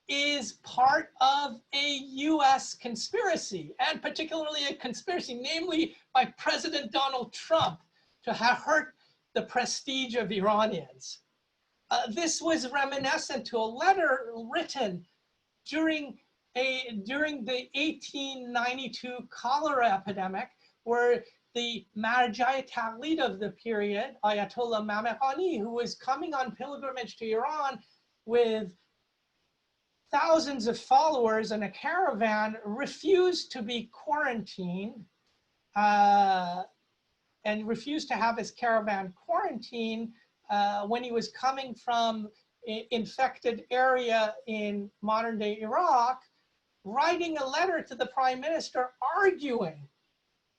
[SPEAKER 2] is part of a US conspiracy, and particularly a conspiracy, namely by President Donald Trump, to have hurt the prestige of Iranians. This was reminiscent to a letter written during the 1892 cholera epidemic, where the Marjai Taqlid of the period, Ayatollah Mamaqani, who was coming on pilgrimage to Iran with thousands of followers in a caravan, refused to be quarantined and refused to have his caravan quarantined when he was coming from an infected area in modern day Iraq, writing a letter to the prime minister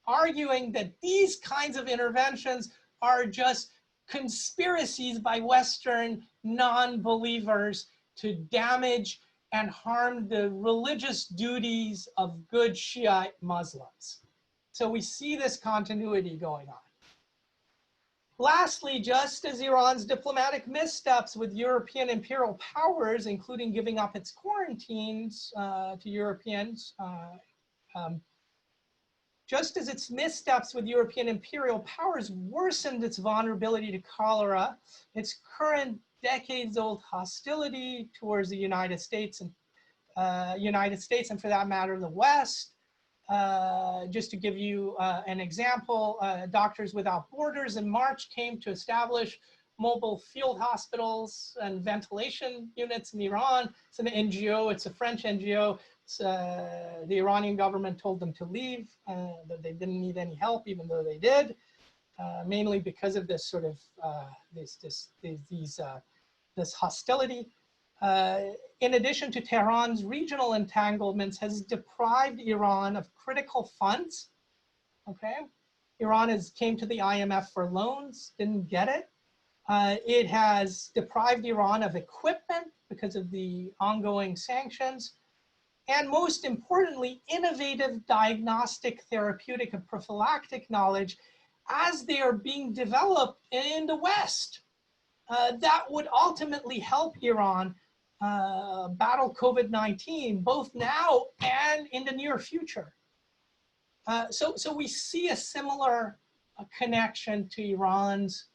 [SPEAKER 2] arguing that these kinds of interventions are just conspiracies by Western non-believers to damage and harm the religious duties of good Shiite Muslims. So we see this continuity going on. Lastly, just as Iran's diplomatic missteps with European imperial powers, including giving up its quarantines to Europeans, just as its missteps with European imperial powers worsened its vulnerability to cholera, its current decades-old hostility towards the United States and for that matter, the West. Just to give you an example, Doctors Without Borders in March came to establish mobile field hospitals and ventilation units in Iran. It's an NGO, it's a French NGO. The Iranian government told them to leave, that they didn't need any help, even though they did, mainly because of this sort of this hostility. In addition to Tehran's regional entanglements, has deprived Iran of critical funds. Okay, Iran came to the IMF for loans, didn't get it. It has deprived Iran of equipment because of the ongoing sanctions. And most importantly, innovative diagnostic, therapeutic, and prophylactic knowledge as they are being developed in the West. That would ultimately help Iran battle COVID-19, both now and in the near future. So we see a similar connection to Iran's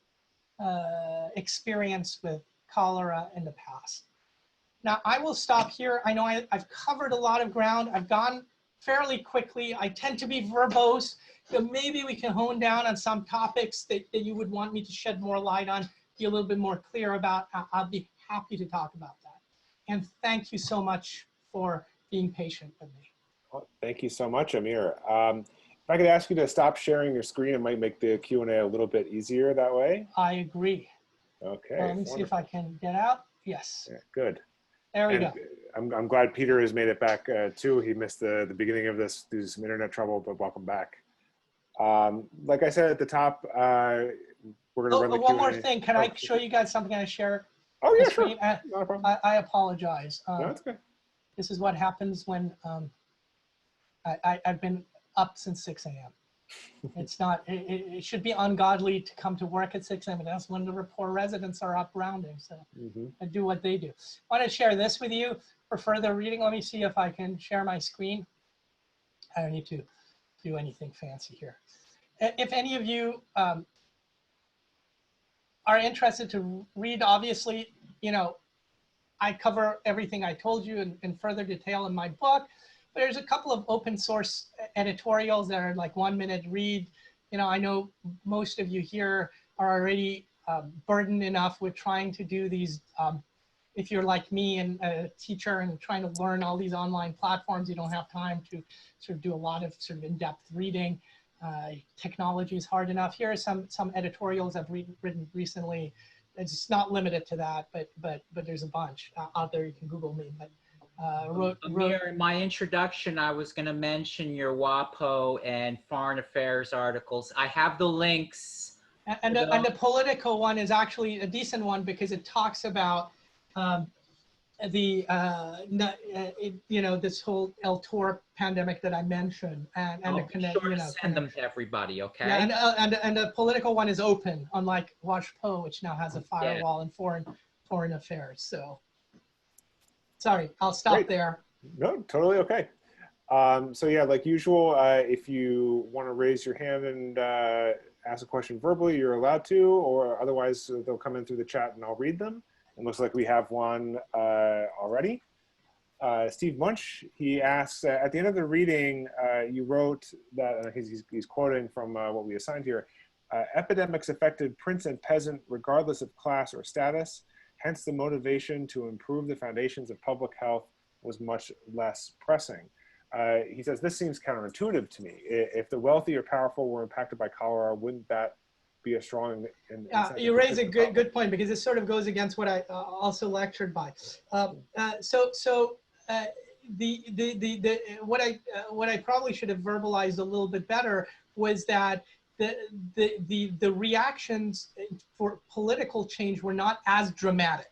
[SPEAKER 2] experience with cholera in the past. Now, I will stop here. I know I've covered a lot of ground. I've gone fairly quickly. I tend to be verbose, so maybe we can hone down on some topics that you would want me to shed more light on, be a little bit more clear about. I'll be happy to talk about that. And thank you so much for being patient with me.
[SPEAKER 1] Well, thank you so much, Amir. If I could ask you to stop sharing your screen, it might make the Q&A a little bit easier that way.
[SPEAKER 2] I agree.
[SPEAKER 1] Okay.
[SPEAKER 2] Let me see if I can get out. Yes.
[SPEAKER 1] Yeah, good.
[SPEAKER 2] There we go.
[SPEAKER 1] I'm glad Peter has made it back too. He missed the beginning of this due to some internet trouble, but welcome back. Like I said at the top, we're going to run the Q&A.
[SPEAKER 2] One more thing. Can I show you guys something I share?
[SPEAKER 1] Oh, yeah, sure. Not a problem.
[SPEAKER 2] I apologize.
[SPEAKER 1] No, that's good.
[SPEAKER 2] This is what happens when I've been up since 6 a.m. It's not, it should be ungodly to come to work at 6 a.m. That's when the poor residents are up rounding. So I do what they do. I want to share this with you for further reading. Let me see if I can share my screen. I don't need to do anything fancy here. If any of you are interested to read, obviously, you know, I cover everything I told you in further detail in my book. There's a couple of open source editorials that are like 1-minute read. You know, I know most of you here are already burdened enough with trying to do these. If you're like me and a teacher and trying to learn all these online platforms, you don't have time to sort of do a lot of sort of in-depth reading. Technology is hard enough. Here are some editorials I've written recently. It's not limited to that, but there's a bunch out there. You can Google me. But
[SPEAKER 3] Amir, in my introduction, I was going to mention your WAPO and Foreign Affairs articles. I have the links.
[SPEAKER 2] And the political one is actually a decent one because it talks about you know, this whole L-Tor pandemic that I mentioned, and
[SPEAKER 3] I'll
[SPEAKER 2] the connect.
[SPEAKER 3] sure
[SPEAKER 2] you know,
[SPEAKER 3] send them to everybody, okay?
[SPEAKER 2] Yeah, and the political one is open, unlike WashPo, which now has a firewall in foreign affairs. So. Sorry, I'll stop there.
[SPEAKER 1] No, totally okay. So yeah, like usual, if you want to raise your hand and ask a question verbally, you're allowed to, or otherwise they'll come in through the chat and I'll read them. It looks like we have one already. Steve Munch, he asks, at the end of the reading, you wrote that, he's quoting from what we assigned here, epidemics affected prince and peasant regardless of class or status. Hence, the motivation to improve the foundations of public health was much less pressing. He says, this seems counterintuitive to me. If the wealthy or powerful were impacted by cholera, wouldn't that be a strong incentive? You
[SPEAKER 2] raise a good point, because this sort of goes against what I also lectured by. What I probably should have verbalized a little bit better was that the reactions for political change were not as dramatic.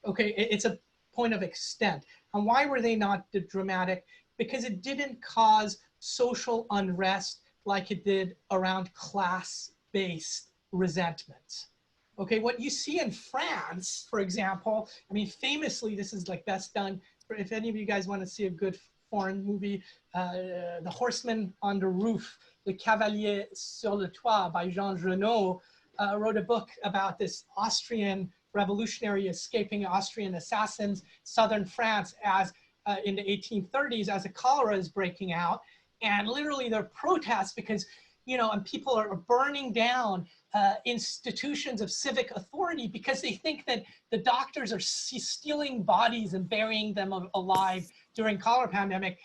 [SPEAKER 2] Okay, it's a point of extent. And why were they not dramatic? Because it didn't cause social unrest like it did around class-based resentments. Okay, what you see in France, for example, I mean, famously, this is like best done, if any of you guys want to see a good foreign movie, The Horseman on the Roof, Le Cavalier sur le Toit by Jon Snow, wrote a book about this Austrian revolutionary escaping Austrian assassins, southern France, as in the 1830s, as a cholera is breaking out. And literally there are protests because, you know, and people are burning down institutions of civic authority because they think that the doctors are stealing bodies and burying them alive during cholera pandemic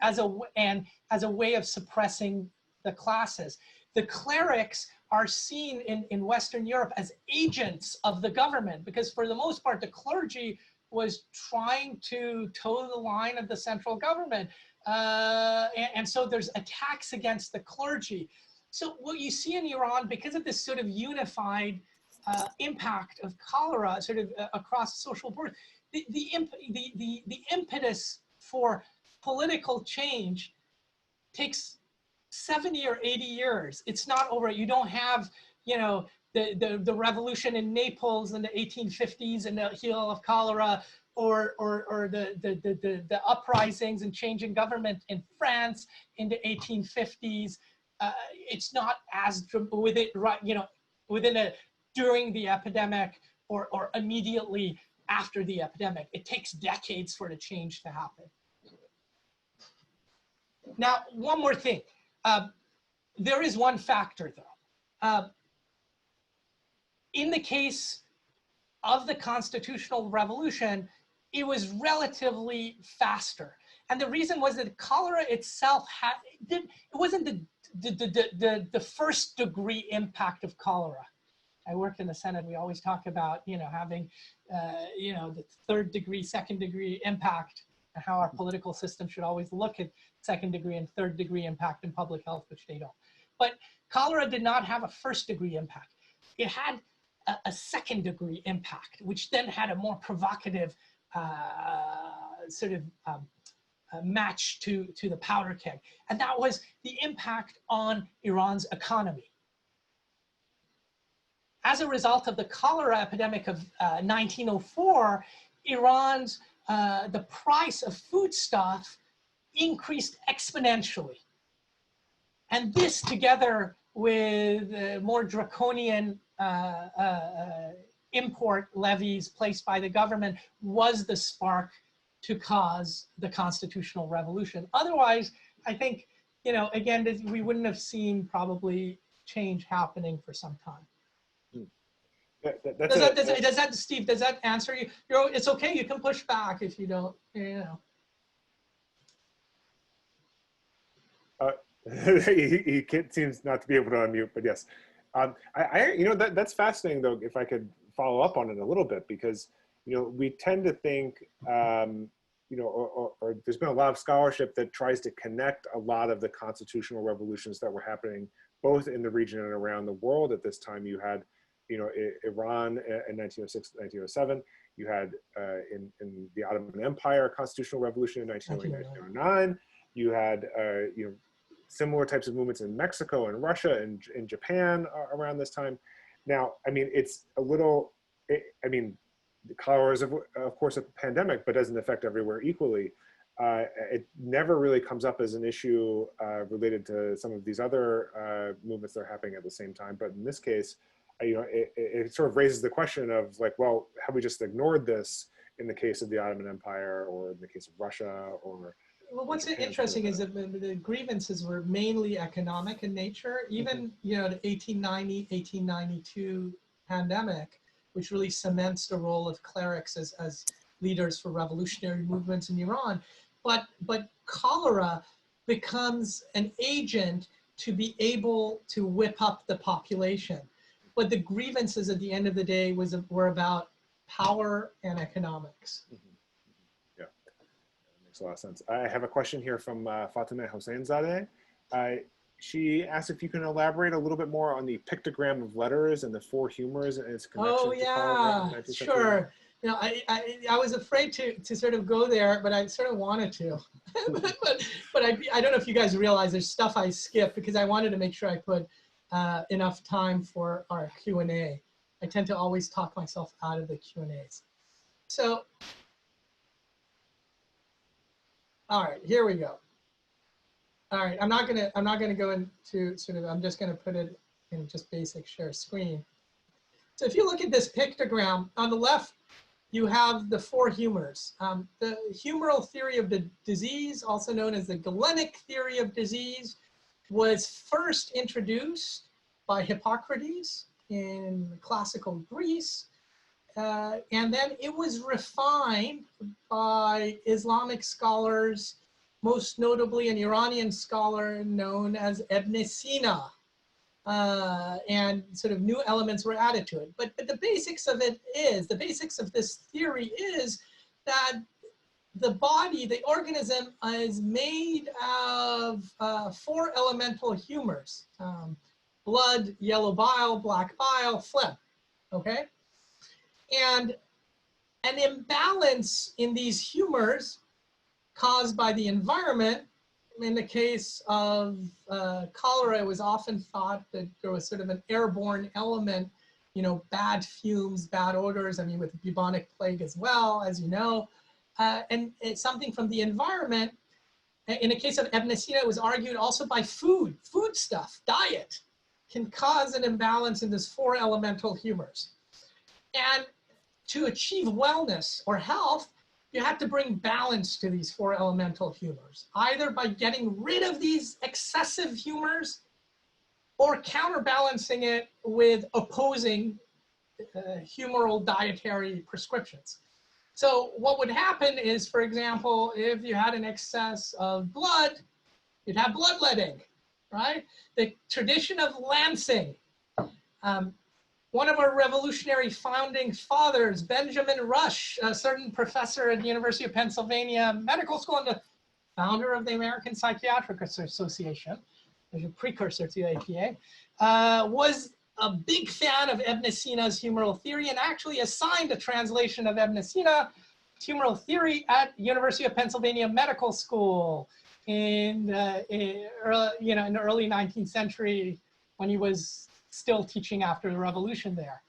[SPEAKER 2] as a way of suppressing the classes. The clerics are seen in Western Europe as agents of the government because for the most part, the clergy was trying to toe the line of the central government. And so there's attacks against the clergy. So what you see in Iran, because of this sort of unified impact of cholera sort of across social board, the impetus for political change takes 70 or 80 years. It's not over. You don't have, you know, the revolution in Naples in the 1850s and the heel of cholera, or the uprisings and change in government in France in the 1850s. It's not as during the epidemic or immediately after the epidemic. It takes decades for the change to happen. Now, one more thing. There is one factor, though. In the case of the constitutional revolution, it was relatively faster. And the reason was that cholera itself it wasn't the first degree impact of cholera. I work in the Senate. We always talk about, having, the third degree, second degree impact, and how our political system should always look at second degree and third degree impact in public health, which they don't. But cholera did not have a first degree impact. It had a second degree impact, which then had a more provocative match to the powder keg. And that was the impact on Iran's economy. As a result of the cholera epidemic of 1904, Iran's, the price of foodstuff increased exponentially. And this, together with more draconian import levies placed by the government, was the spark to cause the constitutional revolution. Otherwise, I think, again, we wouldn't have seen probably change happening for some time. Does that, Steve, does that answer you? It's okay, you can push back if you don't,
[SPEAKER 1] He seems not to be able to unmute, but yes. That's fascinating, though, if I could follow up on it a little bit, because, we tend to think, or there's been a lot of scholarship that tries to connect a lot of the constitutional revolutions that were happening both in the region and around the world. At this time, you had, Iran in 1906, 1907. You had in the Ottoman Empire, constitutional revolution in 1908, 1909. You had, similar types of movements in Mexico and Russia and in Japan around this time. Now, it's a little, the cholera is, of course, a pandemic, but doesn't affect everywhere equally. It never really comes up as an issue related to some of these other movements that are happening at the same time. But in this case, it sort of raises the question of like, well, have we just ignored this in the case of the Ottoman Empire or in the case of Russia or...
[SPEAKER 2] Well, what's interesting is that the grievances were mainly economic in nature. Even, the 1890, 1892 pandemic, which really cements the role of clerics as leaders for revolutionary movements in Iran. But cholera becomes an agent to be able to whip up the population. But the grievances at the end of the day were about power and economics.
[SPEAKER 1] Yeah, that makes a lot of sense. I have a question here from Fatemeh Hosseinzadeh. She asked if you can elaborate a little bit more on the pictogram of letters and the four humors and its connection to cholera.
[SPEAKER 2] Sure. I was afraid to sort of go there, but I sort of wanted to. but I don't know if you guys realize there's stuff I skipped because I wanted to make sure I put enough time for our Q&A. I tend to always talk myself out of the Q&As. So, all right, here we go. All right, I'm not gonna go into sort of, I'm just gonna put it in just basic share screen. So if you look at this pictogram, on the left, you have the four humors. The humoral theory of the disease, also known as the Galenic theory of disease, was first introduced by Hippocrates in classical Greece. And then it was refined by Islamic scholars, most notably an Iranian scholar known as Ibn Sina. And sort of new elements were added to it. But the basics of it is, the basics of this theory is that the body, the organism, is made of four elemental humors: blood, yellow bile, black bile, phlegm, okay? And an imbalance in these humors caused by the environment, in the case of cholera, it was often thought that there was sort of an airborne element you know, bad fumes, bad odors. I mean, with the bubonic plague as well, as you know, and it's something from the environment. In the case of Ebnesina, it was argued also by food stuff, diet, can cause an imbalance in this 4 elemental humors. And to achieve wellness or health, you have to bring balance to these 4 elemental humors, either by getting rid of these excessive humors or counterbalancing it with opposing humoral dietary prescriptions. So what would happen is, for example, if you had an excess of blood, you'd have bloodletting, right? The tradition of lancing. One of our revolutionary founding fathers, Benjamin Rush, a certain professor at the University of Pennsylvania Medical School and the founder of the American Psychiatric Association, there's a precursor to the APA, was a big fan of Ebnesina's humoral theory and actually assigned a translation of Ebnesina's humoral theory at University of Pennsylvania Medical School in the early 19th century when he was still teaching after the revolution there.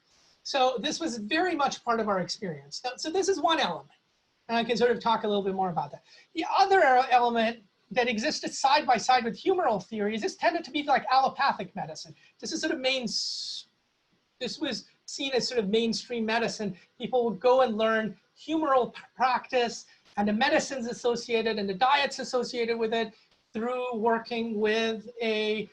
[SPEAKER 2] So this was very much part of our experience. So this is one element, and I can sort of talk a little bit more about that. The other element that existed side by side with humoral theories, this tended to be like allopathic medicine. This is sort of this was seen as sort of mainstream medicine. People would go and learn humoral practice and the medicines associated and the diets associated with it through working with a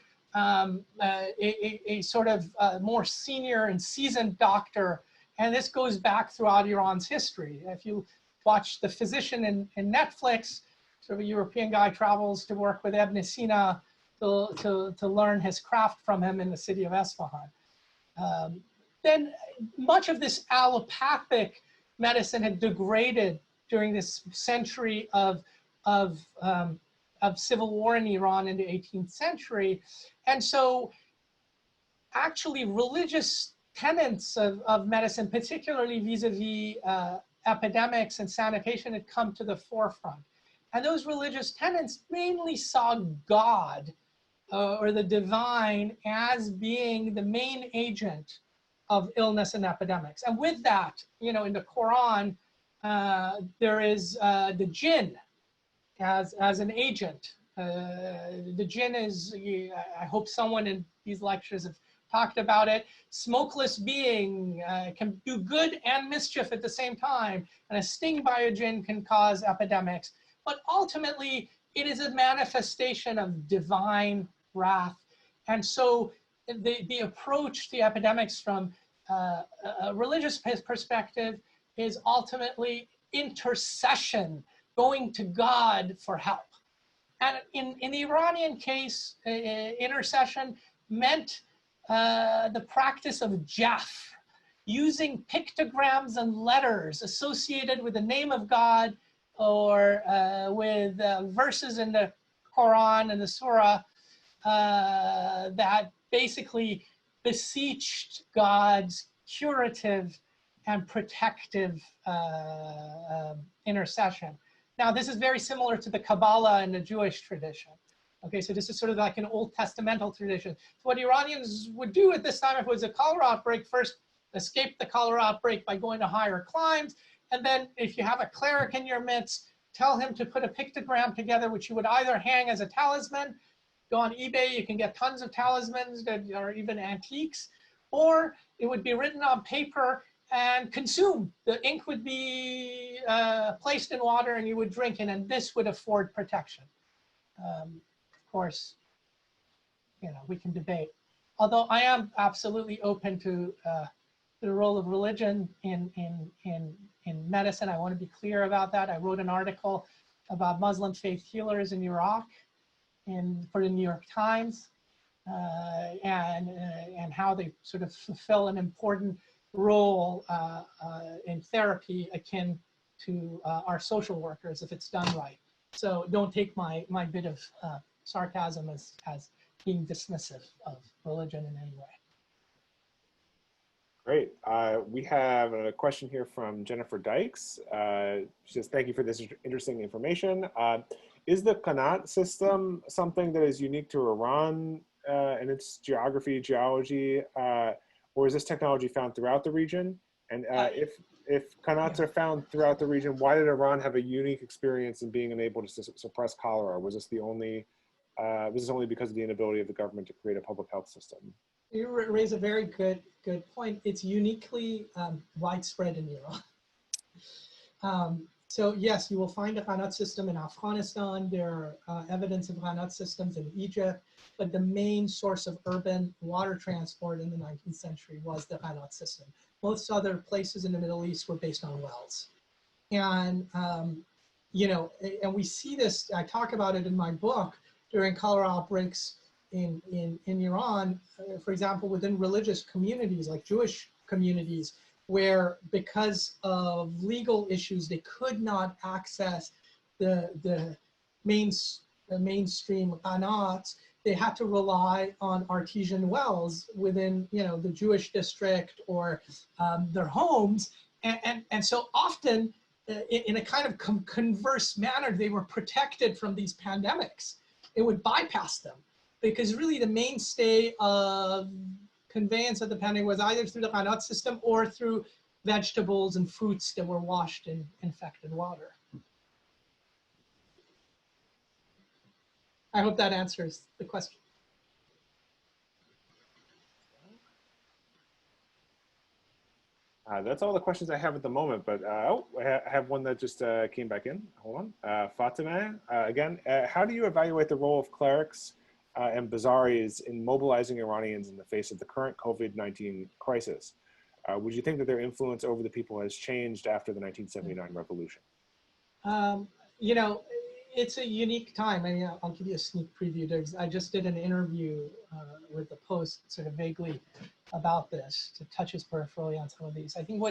[SPEAKER 2] sort of more senior and seasoned doctor. And this goes back throughout Iran's history. If you watch The Physician in Netflix, sort of a European guy travels to work with Ibn Sina to learn his craft from him in the city of Esfahan. Then much of this allopathic medicine had degraded during this century of civil war in Iran in the 18th century. And so actually religious tenets of medicine, particularly vis-a-vis epidemics and sanitation, had come to the forefront. And those religious tenets mainly saw God or the divine as being the main agent of illness and epidemics. And with that, you know, in the Quran, there is the jinn as an agent. The jinn is, I hope someone in these lectures have talked about it, smokeless being, can do good and mischief at the same time. And a sting by a jinn can cause epidemics. But ultimately, it is a manifestation of divine wrath. And so the approach to epidemics from a religious perspective is ultimately intercession, going to God for help. And in the Iranian case, intercession meant the practice of jaf, using pictograms and letters associated with the name of God or with verses in the Quran and the Surah that basically beseeched God's curative and protective intercession. Now, this is very similar to the Kabbalah and the Jewish tradition. Okay, so this is sort of like an Old Testamental tradition. So what Iranians would do at this time, if it was a cholera outbreak, first escape the cholera outbreak by going to higher climes. And then if you have a cleric in your midst, tell him to put a pictogram together, which you would either hang as a talisman. Go on eBay, you can get tons of talismans that are even antiques, or it would be written on paper and consumed. The ink would be placed in water and you would drink it, and this would afford protection. Of course, you know, we can debate. Although I am absolutely open to the role of religion in medicine. I want to be clear about that. I wrote an article about Muslim faith healers in Iraq for the New York Times, and how they sort of fulfill an important role in therapy akin to our social workers if it's done right. So don't take my bit of sarcasm as being dismissive of religion in any way.
[SPEAKER 1] Great. We have a question here from Jennifer Dykes. She says, thank you for this interesting information. Is the Qanat system something that is unique to Iran and its geography, geology, or is this technology found throughout the region? And if qanats are found throughout the region, why did Iran have a unique experience in being unable to suppress cholera? Was this only because of the inability of the government to create a public health system?
[SPEAKER 2] You raise a very good point. It's uniquely widespread in Iran. So yes, you will find a qanat system in Afghanistan. There are evidence of qanat systems in Egypt, but the main source of urban water transport in the 19th century was the qanat system. Most other places in the Middle East were based on wells. And, you know, and we see this, I talk about it in my book, during cholera outbreaks in Iran, for example, within religious communities like Jewish communities, where because of legal issues, they could not access the mainstream qanats. They had to rely on artesian wells within, you know, the Jewish district or their homes. And so often, in a kind of converse manner, they were protected from these pandemics. It would bypass them because really the mainstay of conveyance of the pandemic was either through the qanat system or through vegetables and fruits that were washed in infected water. I hope that answers the question.
[SPEAKER 1] That's all the questions I have at the moment, but I have one that just came back in. Hold on. Fatima, again, how do you evaluate the role of clerics and bazaris in mobilizing Iranians in the face of the current COVID-19 crisis? Would you think that their influence over the people has changed after the 1979 revolution?
[SPEAKER 2] You know, it's a unique time. I mean, I'll give you a sneak preview. I just did an interview with the Post sort of vaguely about this to touch his peripherally on some of these. I think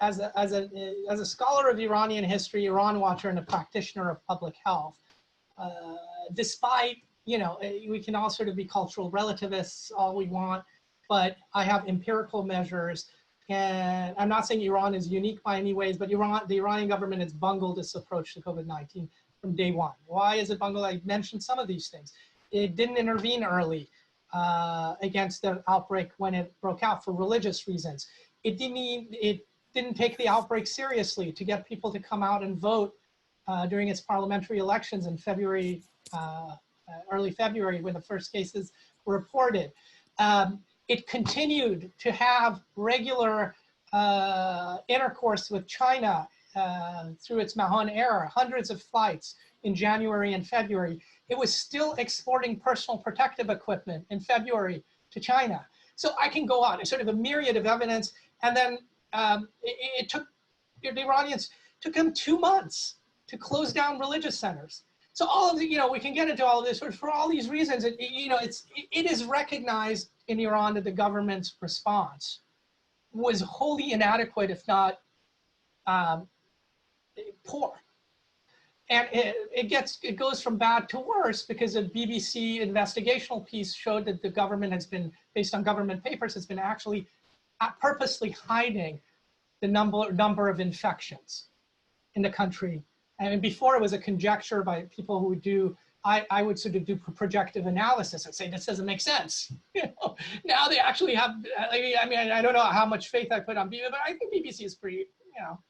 [SPEAKER 2] as a scholar of Iranian history, Iran watcher, and a practitioner of public health, despite, you know, we can all sort of be cultural relativists all we want, but I have empirical measures. And I'm not saying Iran is unique by any ways, but the Iranian government has bungled its approach to COVID-19 from day one. Why is it bungled? I mentioned some of these things. It didn't intervene early against the outbreak when it broke out for religious reasons. It didn't take the outbreak seriously to get people to come out and vote during its parliamentary elections in February, early February, when the first cases were reported. It continued to have regular intercourse with China through its Mahon Air, hundreds of flights in January and February. It was still exporting personal protective equipment in February to China. So I can go on. It's sort of a myriad of evidence. And then it took, the Iranians took them 2 months to close down religious centers. So all of the, you know, we can get into all of this, but for all these reasons, it is recognized in Iran that the government's response was wholly inadequate, if not poor. And it goes from bad to worse because a BBC investigational piece showed that the government has been, based on government papers, has been actually purposely hiding the number of infections in the country. And before it was a conjecture by people who would do, I would sort of do projective analysis and say, this doesn't make sense. You know, now they actually have, I mean, I don't know how much faith I put on BBC, but I think BBC is pretty, you know,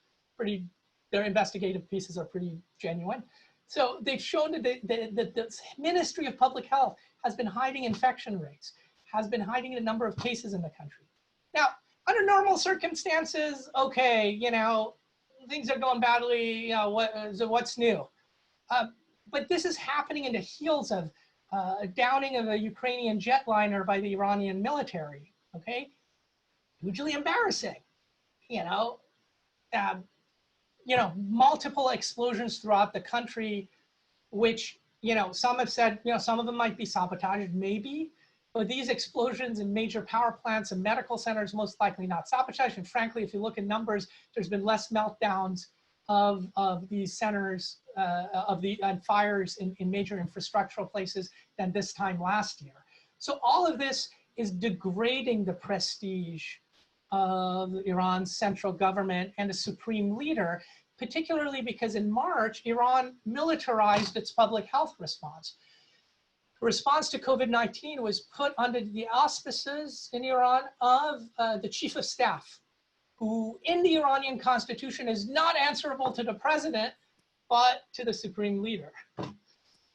[SPEAKER 2] their investigative pieces are pretty genuine. So they've shown that the Ministry of Public Health has been hiding infection rates, has been hiding the number of cases in the country. Now, under normal circumstances, okay, you know, things are going badly, you know, what's new? But this is happening in the heels of a downing of a Ukrainian jetliner by the Iranian military, okay? Hugely embarrassing, you know? You know, multiple explosions throughout the country, which, you know, some have said, you know, some of them might be sabotaged, maybe, but these explosions in major power plants and medical centers, most likely not sabotaged. And frankly, if you look at numbers, there's been less meltdowns of these centers, and fires in major infrastructural places than this time last year. So all of this is degrading the prestige of Iran's central government and the supreme leader, particularly because in March, Iran militarized its public health response. response to COVID-19 was put under the auspices in Iran of the chief of staff, who in the Iranian constitution is not answerable to the president, but to the supreme leader.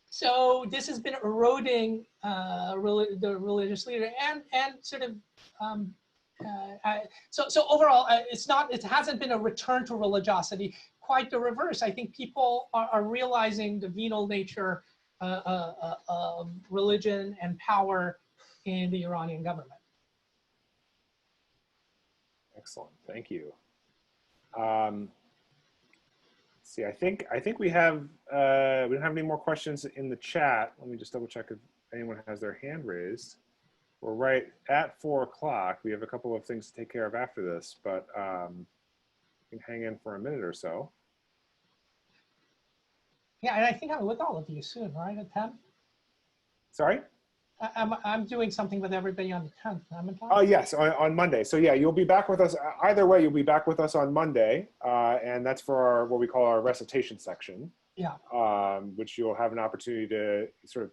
[SPEAKER 2] So this has been eroding the religious leader and sort of, so overall, it hasn't been a return to religiosity, quite the reverse. I think people are realizing the venal nature of religion and power in the Iranian government.
[SPEAKER 1] Excellent, thank you. See, I think we don't have any more questions in the chat. Let me just double check if anyone has their hand raised. We're right at 4 o'clock. We have a couple of things to take care of after this, but you can hang in for a minute or so.
[SPEAKER 2] Yeah, and I think I'm with all of you soon, right, at 10?
[SPEAKER 1] Sorry?
[SPEAKER 2] I'm doing something with everybody on the 10th.
[SPEAKER 1] Oh, yes, on Monday. So yeah, you'll be back with us. Either way, you'll be back with us on Monday. And that's for our, what we call our recitation section.
[SPEAKER 2] Yeah.
[SPEAKER 1] Which you'll have an opportunity to sort of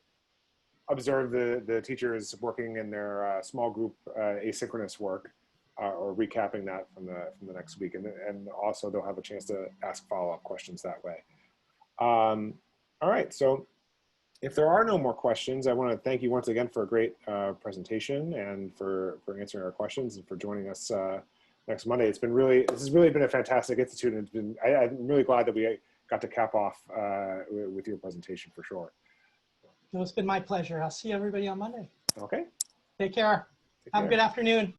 [SPEAKER 1] observe the teachers working in their small group asynchronous work, or recapping that from the next week. And also they'll have a chance to ask follow-up questions that way. All right, so if there are no more questions, I want to thank you once again for a great presentation and for answering our questions and for joining us next Monday. This has really been a fantastic institute, and I'm really glad that we got to cap off with your presentation for sure.
[SPEAKER 2] No, it's been my pleasure. I'll see everybody on Monday.
[SPEAKER 1] Okay.
[SPEAKER 2] Take care. Have a good afternoon.